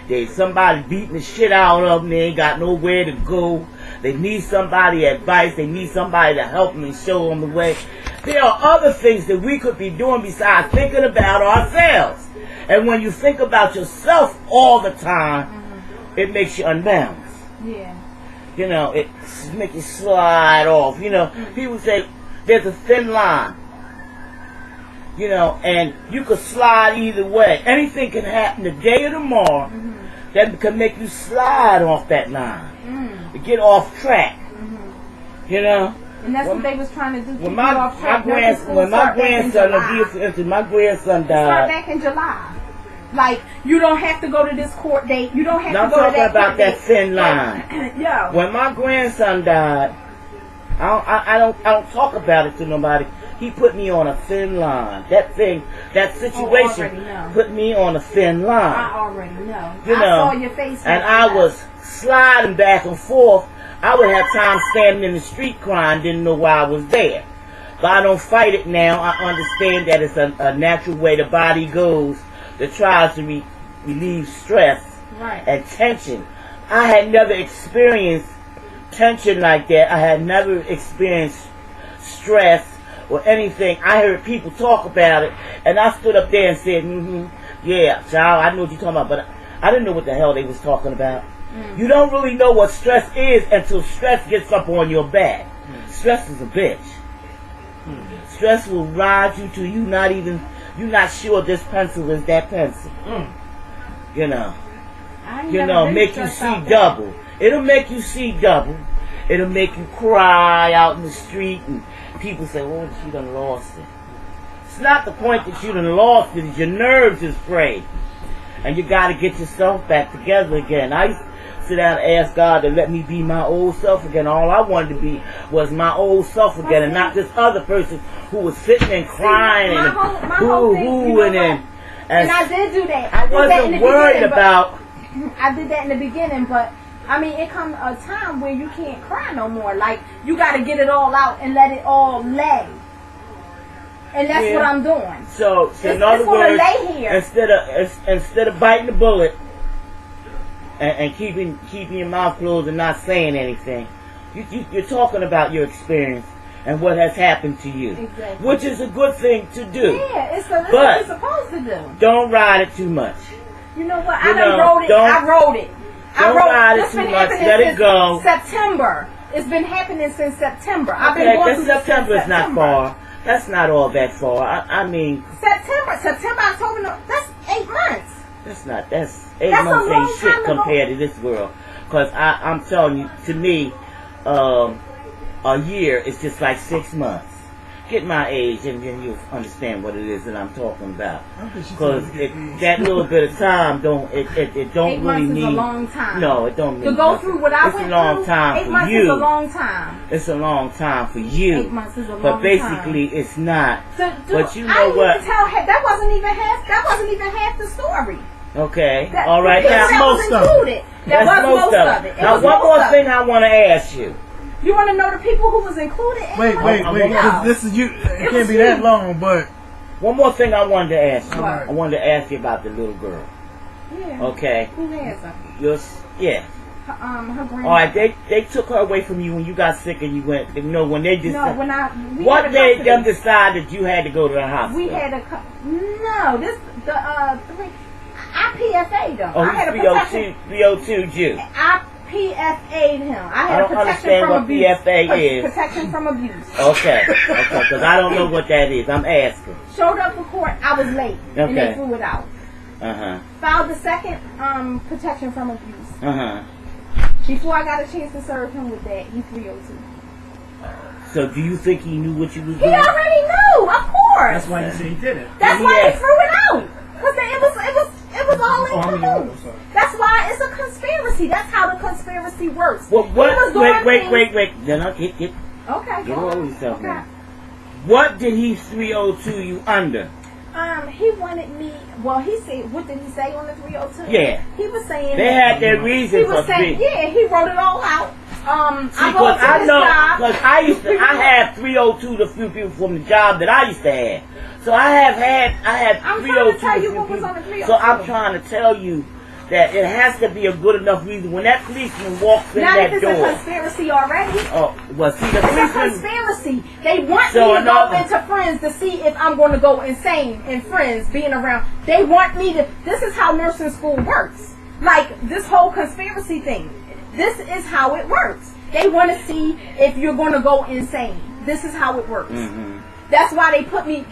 There's somebody beating the shit out of them. They ain't got nowhere to go. They need somebody advice. They need somebody to help them and show them the way. There are other things that we could be doing besides thinking about ourselves. And when you think about yourself all the time, it makes you unbalanced. Yeah. You know, it makes you slide off. You know, people say there's a thin line. You know, and you could slide either way. Anything can happen today or tomorrow that can make you slide off that line. Get off track. You know? And that's what they was trying to do. When keep my you off track. when Start my back in grandson, July. for instance, my grandson Start died. back in July. Like, you don't have to go to this court date. You don't have Now I'm to go to talking that about court that date. thin line. Yo. When my grandson died, I don't talk about it to nobody. He put me on a thin line. That situation already know. put me on a thin line. I already know. You I know, saw your face. and I was sliding back and forth. I would have time standing in the street crying, didn't know why I was there. But I don't fight it now. I understand that it's a natural way the body goes that tries to relieve stress and tension. I had never experienced tension like that. I had never experienced stress or anything. I heard people talk about it, and I stood up there and said, yeah, child, I know what you're talking about, but I didn't know what the hell they was talking about. You don't really know what stress is until stress gets up on your back. Stress is a bitch. Stress will ride you till you're not sure this pencil is that pencil. You know, make you see double. It'll make you see double. It'll make you cry out in the street, and people say, "Oh, she done lost it." It's not the point that you done lost it. It's your nerves is frayed, and you got to get yourself back together again. I used to sit down and ask God to let me be my old self again. All I wanted to be was my old self again, and not this other person who was sitting and crying and hoo-hooing and I did do that. I wasn't worried about. I did that in the beginning, but I mean, it comes a time where you can't cry no more. Like, you got to get it all out and let it all lay. And that's what I'm doing. So in other words, lay here. instead of biting the bullet and keeping your mouth closed and not saying anything, you're talking about your experience and what has happened to you, exactly. Which is a good thing to do. Yeah, it's what you're supposed to do. Don't ride it too much. You know what? I wrote it. I wrote it. Don't ride it too much. Let it go. September. It's been happening since September. I've Okay, been going through September is not far. That's not all that far. I mean, September, October. That's 8 months. That's 8 months ain't shit compared to this world. Cause I'm telling you, to me, a year is just like 6 months. Get my age, and then you'll understand what it is that I'm talking about. Because that little bit of time don't 8 really months mean is a long time. No, it don't mean to go nothing. through what I it's went a long through. time 8 for months you. is a long time. It's a long time for you. 8 months is a long but time. basically, it's not. But you know I what? Even tell that wasn't even half the story. Okay. That, All right. That's most of it. That was most of it. Now, one more thing I want to ask you. You want to know the people who was included? Wait. This is you. It can't be that long, but one more thing I wanted to ask you. What? I wanted to ask you about the little girl. Yeah. Okay. Who has her? Yeah. Her grandmother. All right. They took her away from you when you got sick and you went. You know, when they just. No, when what made them decide that you had to go to the hospital? We had I PFA'd him. Oh, I had a he's 302 Jew. I PFA'd him. I had I don't understand what PFA is. Protection from abuse. Okay, because I don't know what that is. I'm asking. Showed up for court. I was late, and they threw it out. Filed the second protection from abuse. Before I got a chance to serve him with that, he 302. So do you think he knew what you was He doing? already knew, of course. That's why you say he did it. That's why he threw it out. Because it was all in cahoots. That's why it's a conspiracy. That's how the conspiracy works. Well, wait. Then I'll get okay. Get over yourself okay. now. What did he 302 you under? He wanted me. Well, he said. What did he say on the 302? Yeah. He was saying they had their reasons. He was saying, yeah. He wrote it all out. Because I know, because I have 302 to few people from the job that I used to have. So I had 302 tell you to what few was on the people. 302. So I'm trying to tell you that it has to be a good enough reason. When that policeman walks in not that if door. it's a conspiracy already. Oh, well, see, the It's a policeman. conspiracy. They want me to go into Friends to see if I'm going to go insane in Friends being around. They want me to. This is how nursing school works. Like this whole conspiracy thing. This is how it works. They want to see if you're going to go insane. This is how it works. Mm-hmm. That's why they put me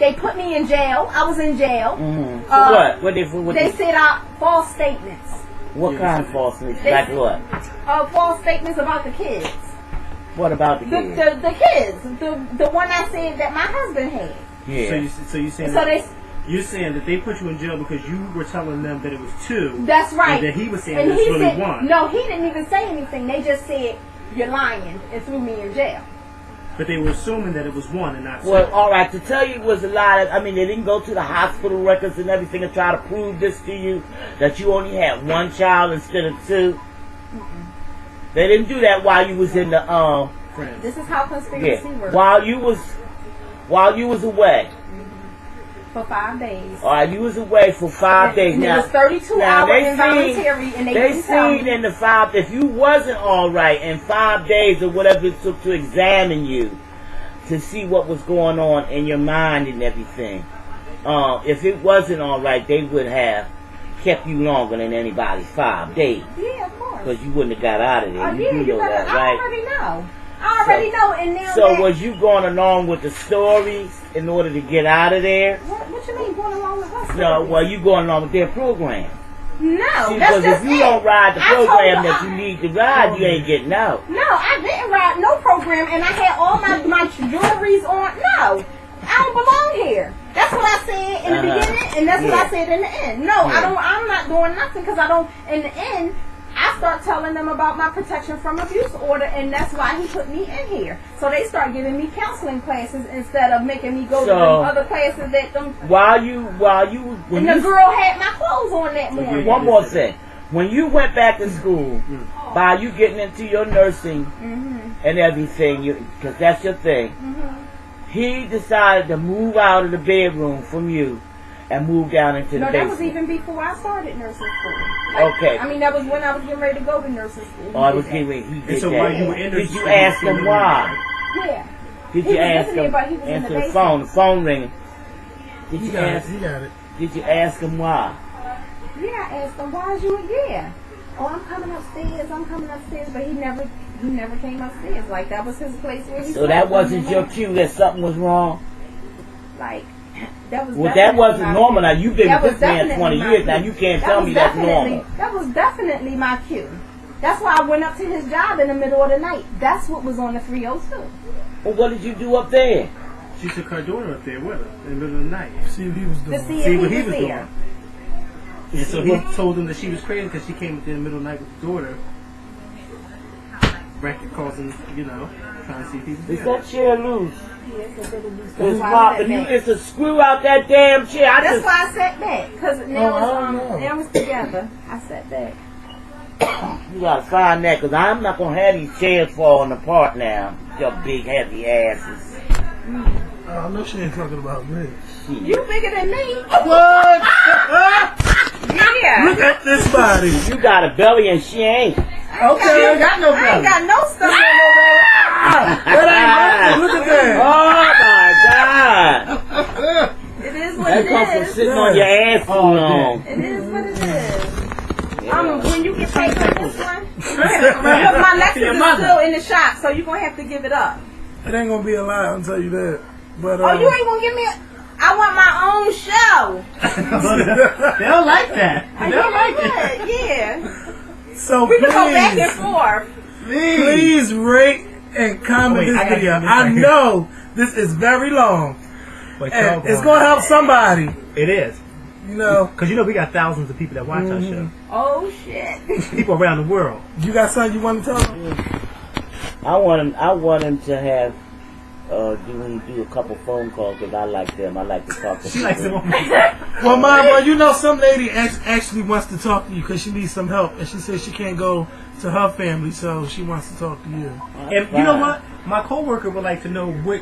in jail. I was in jail. Mm-hmm. For what? What they said false statements. What kind of false statements? Like what? False statements about the kids. What about the kids? The kids. The one I said that my husband had. Yeah. So you're saying you're saying that they put you in jail because you were telling them that it was 2. That's right. And that he was saying it was really 1. No, he didn't even say anything. They just said, you're lying, and threw me in jail. But they were assuming that it was 1 and not 2. Well, all right. To tell you it was a lie. I mean, they didn't go to the hospital records and everything and try to prove this to you that you only had 1 child instead of 2. Mm-mm. They didn't do that while you was in the Friends. This is how conspiracy works. While you was away. For 5 days. All right, you was away for 5 days. And now, it was 32 hours involuntary, and they seen in the 5. If you wasn't all right in 5 days or whatever it took to examine you, to see what was going on in your mind and everything, if it wasn't all right, they would have kept you longer than anybody's 5 days. Yeah, of course. Because you wouldn't have got out of there. You know that, right? I already know. I already know. And now so was you going along with the stories in order to get out of there? What you mean going along with what? No, well, you going along with their program. No, See, that's because just if you it. don't ride the I told program her that you need to ride, you ain't getting out. No, I didn't ride no program, and I had all my jewelries on. No, I don't belong here. That's what I said in the beginning, and that's what I said in the end. No, I'm not doing nothing because I don't. In the end, I start telling them about my protection from abuse order, and that's why he put me in here. So they start giving me counseling classes instead of making me go to them other classes that them. When the girl had my clothes on that morning. One more thing. When you went back to school, by you getting into your nursing and everything, because that's your thing, he decided to move out of the bedroom from you and move down into the basement. No, that was even before I started nursing school. Okay. I mean, that was when I was getting ready to go to nursing school. Oh, I was getting ready. He did so that. while you were in Did the you school, ask him why? Yeah. Did He you was ask listening, him? but he was in the Answer the basement. phone. The phone ringing. Did He you got it. ask? He got it. Did you ask him why? Yeah, I asked him, why is you in here? Oh, I'm coming upstairs, but he never came upstairs. Like, that was his place where he So that wasn't your cue that something was wrong? Like, that was Well, that wasn't normal. Now, you've been That with was this man definitely 20 my years. Now, cue. you can't That tell was me that's definitely- normal. That was definitely my cue. That's why I went up to his job in the middle of the night. That's what was on the 302. Well, what did you do up there? She took her daughter up there with her in the middle of the night. See what he was To doing. see See if what he he was was there. And so he told him that she was crazy because she came up there in the middle of the night with the daughter. Racket causing, trying to see if he was Is there. that chair loose? It's It's not. If you is to screw out that damn chair, That's why I sat back. Because know. now it's together. I sat back. You gotta find that, because I'm not gonna have these chairs falling apart now. Your big heavy asses. I know she ain't talking about me. You bigger than me. What? Yeah. Look at this body. You got a belly and she ain't. Okay, I got no I ain't belly. got no stomach That ain't nothing. Look at Oh my God! It is what That comes it from is. sitting on your ass too long. It is what it is. When you get paid for this one, because my Lexus is still in the shop, so you're going to have to give it up. It ain't gonna be a lot, I'll tell you that. But Oh, you ain't going to give me I want my own show. They don't like that. They don't like it. Yeah. so We can go back and forth. please rate and comment Wait, this I gotta video. get this I right here. know this is very long, But and it's gonna help somebody. It is. You know, Because we got thousands of people that watch our show. Oh, shit. People around the world. you got something you want to tell them? I want him to have do a couple phone calls because I like them. I like to talk to She people. likes it more. Well, Mom, well, some lady actually wants to talk to you because she needs some help, and she says she can't go to her family, so she wants to talk to you. And you know what? My coworker would like to know what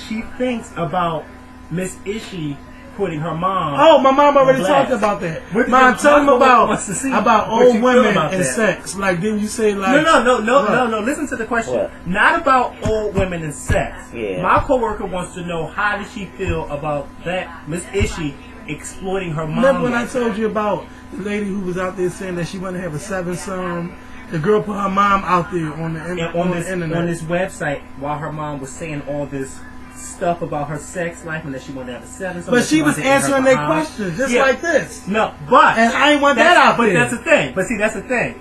she thinks about Miss Ishii putting her mom. Oh, my mom already Blast. talked about that. What- Mom, tell them wants to see about what you old feel women about and that. sex. Like, didn't you say like? No. Listen to the question. What? Not about old women and sex. Yeah. My coworker wants to know how does she feel about that Miss Ishii exploiting her mom. Remember when I told you about the lady who was out there saying that she wanted to have a 7-son? The girl put her mom out there on the internet. on this website while her mom was saying all this stuff about her sex life and that she wanted to have a 7. But she was answering their questions just like this. No, but And I ain't want that out But there. that's the thing. But see, that's the thing.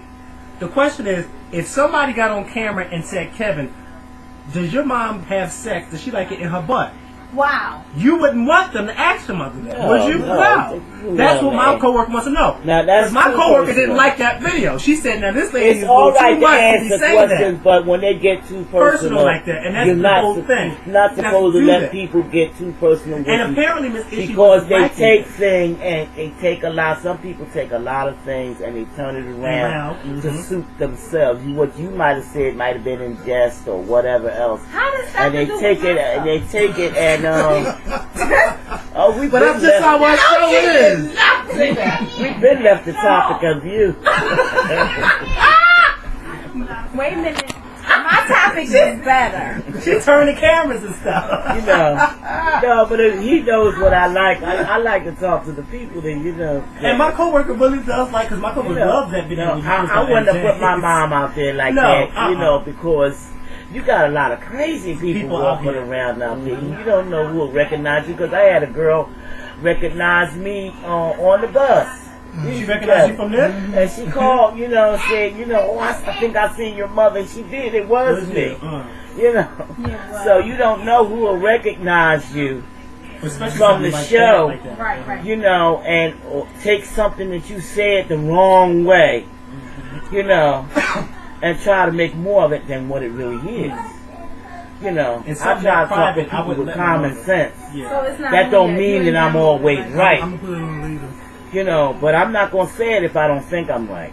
The question is, if somebody got on camera and said, "Kevin, does your mom have sex? Does she like it in her butt?" Wow. You wouldn't want them to ask your mother that, No, would you? no. That's No, what my man. coworker wants to know. Now, that's Because my too coworker personal. didn't like that video. She said, "Now this lady It's is all a little right too to much to be answer saying questions, that." but when they get too Personal like that, and that's you're the not whole thing. You're not You're not supposed to do let that. people get too personal with And you. apparently, Miss Ishii Because was they liking take it. things and they take a lot. Some people take a lot of things and they turn it around to Mhm. suit themselves. What you might have said might have been in jest or whatever else. How does that And they do take with it my and stuff? they take it and we've But that's just how our show is. we've been left the topic of you. Wait a minute. My topic is better. She turned the cameras and stuff. You know, no, but he knows what I like. I like to talk to the people that And my coworker really does like, because my coworker loves that video. I wouldn't have put my mom out there like No, that, because you got a lot of crazy people out walking here. around out there. You don't know who will recognize you, because I had a girl recognize me on the bus. She recognized you from there? And she called, you know, and said, you know, oh, I think I seen your mother. And she did. It was me. You know. Yeah, So you don't know who will recognize you Especially from the like show, that, like that. Right. you know, and or take something that you said the wrong way, you know, and try to make more of it than what it really is. You know, And I try to talk to private, I people would with let common them sense. Yeah. So it's not That don't only mean you that I'm and always them, right. I'm gonna put it on the leader. You know, but I'm not going to say it if I don't think I'm right.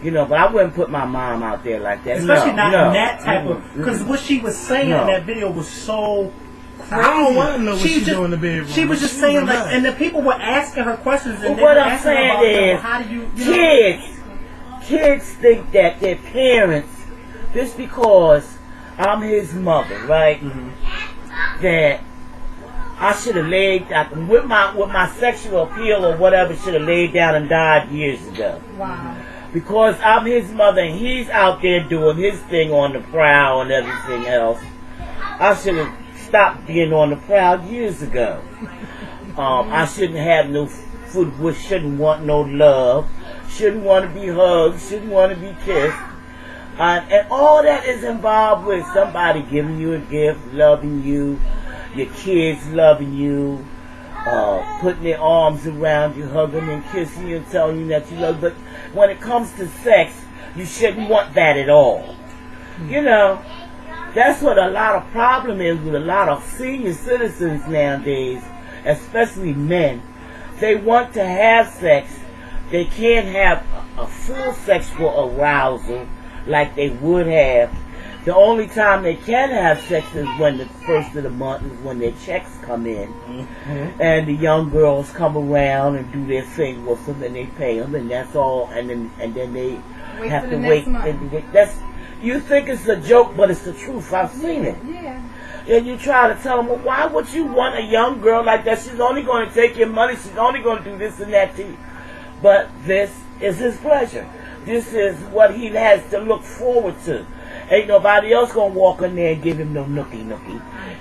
You know, but I wouldn't put my mom out there like that. Especially no, not no. in that type of... Because what she was saying in that video was so crazy. I don't want to know what she's just, doing in the bedroom. She was just saying, like, and the people were asking her questions. And Well, what they were I'm asking her saying about, is, well, how do you kids think that their parents, just because I'm his mother, right, that I should have laid down, with my sexual appeal or whatever, should have laid down and died years ago. Wow. Because I'm his mother and he's out there doing his thing on the prowl and everything else, I should have stopped being on the prowl years ago. I shouldn't have no food, shouldn't want no love, shouldn't want to be hugged, shouldn't want to be kissed. And all that is involved with somebody giving you a gift, loving you, your kids loving you, putting their arms around you, hugging and kissing you and telling you that you love. But when it comes to sex, you shouldn't want that at all. You know, that's what a lot of problem is with a lot of senior citizens nowadays, especially men. They want to have sex. They can't have a full sexual arousal like they would have. The only time they can have sex is when the first of the month is when their checks come in. And the young girls come around and do their thing with them and they pay them and that's all. And then they have to wait. That's, you think it's a joke, but it's the truth. I've seen it. Yeah. And you try to tell them, well, why would you want a young girl like that? She's only going to take your money. She's only going to do this and that to you. But this is his pleasure. This is what he has to look forward to. Ain't nobody else going to walk in there and give him no nookie,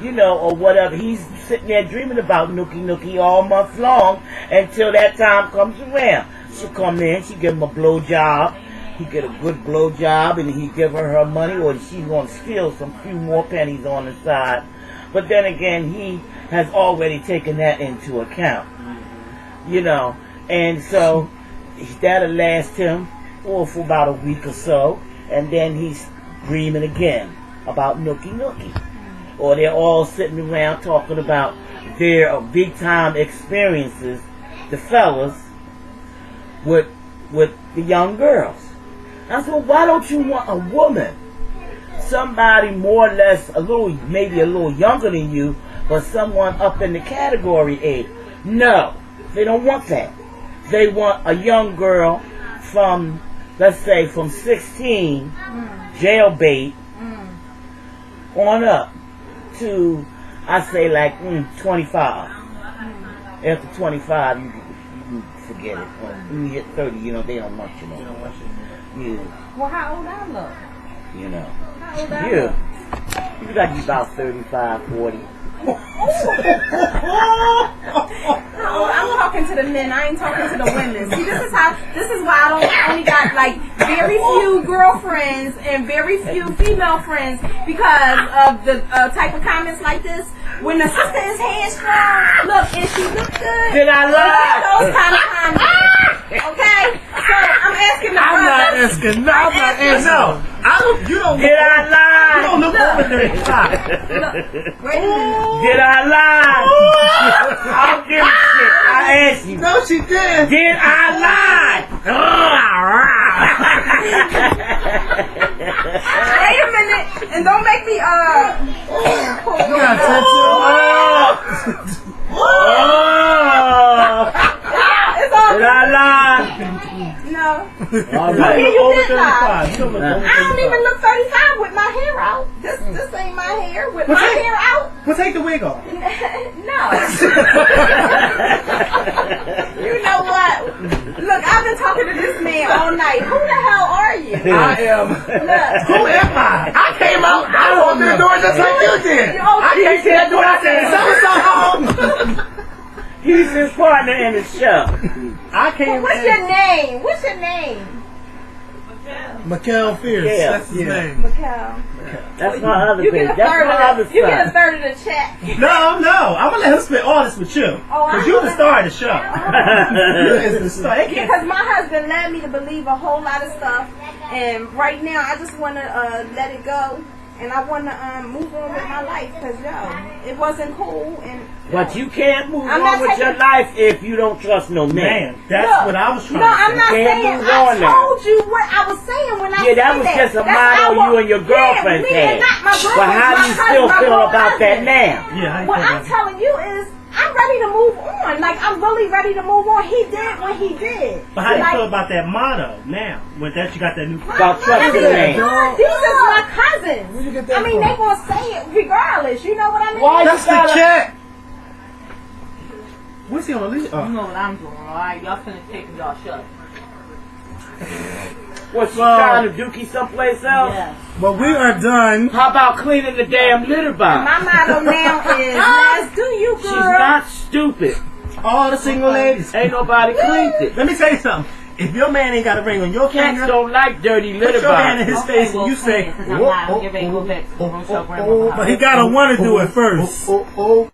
you know, or whatever. He's sitting there dreaming about nookie all month long until that time comes around. She'll come in, she give him a blowjob. He get a good blowjob and he give her money, or she's going to steal some few more pennies on the side. But then again, he has already taken that into account, you know. And so that'll last him for about a week or so, and then he's dreaming again about nookie. Or they're all sitting around talking about their big time experiences, the fellas, with the young girls. I said, well, why don't you want a woman? Somebody more or less, maybe a little younger than you, but someone up in the category age. No, they don't want that. They want a young girl from, let's say, from 16, jailbait, on up to, I say, like 25. After 25, you can forget it. When you hit 30, you know, they don't want you no more. Yeah. Well, how old I look? You know. How old I look? You got to be about 35, 40. I'm talking to the men. I ain't talking to the women. See, this is why I only got like very few girlfriends and very few female friends, because of the type of comments like this. When the sister is headstrong, look, and she look good. Did I lie? Those kind of comments. Okay, so I'm asking the brothers. I'm not asking. No. You don't Did I lie? You don't look over 35. Look, wait a minute. Did I lie? I don't give a shit. I asked you. No, she did. Did I lie? Wait a minute, and don't make me You got It's all Did I lie? No. All right. You Over did lie. 35. You don't look over I don't 35. even look 35 with my hair out. This ain't my hair. With my hair out. Well, take the wig off. No. You know what? Look, I've been talking to this man all night. Who the hell are you? I am. Look. Who am I? I came out. I opened the door just like you did. You opened I came to that door. I said, so home. He's his partner in the show. I can't. What's your name? What's your name? Makael Fierce. Yeah. That's his name. Makael. That's my other You thing. get a That's third my of other the, you get a son. third of the check. No, I'm gonna let him spend all this with you. Oh, Because I you know the that. star of the show. You is the star. They can't- Because my husband led me to believe a whole lot of stuff, and right now I just want to let it go, and I want to move on with my life because it wasn't cool. And But you can't move I'm on not with your taking- life if you don't trust no man. Man, that's Look, what I was trying no, to say. I'm not Can't saying. move I on now. told you what I was saying when I Yeah, said that was just a That's motto our- you and your girlfriend yeah, me had. and not my girlfriend, But how do my you husband, still my feel whole about that husband. now? Yeah, how you What feel I'm about that? telling you is, I'm ready to move on. Like, I'm really ready to move on. He did what he did. But how do you Like, feel about that motto now? With that, you got that new. About trusting I the mean, man. these is my cousins. Where'd you get that I mean, from? they gonna say it regardless. You know what I mean? Why That's you the gotta... check. What's he on the lead? You know what I'm doing, alright? Y'all finna take y'all shut. Was she Well- trying to dookie someplace else? Yes. But we are done. How about cleaning the damn litter box? My motto now is, let's do you, girl. She's not stupid. All the single ladies. Ain't nobody cleaned it. Let me tell you something. If your man ain't got a ring on your Cats finger, don't like dirty put litter your hand in boxes. his face and you say, Because I'm not. I'm getting ready to go back to the room. But he gotta want to do it first. oh.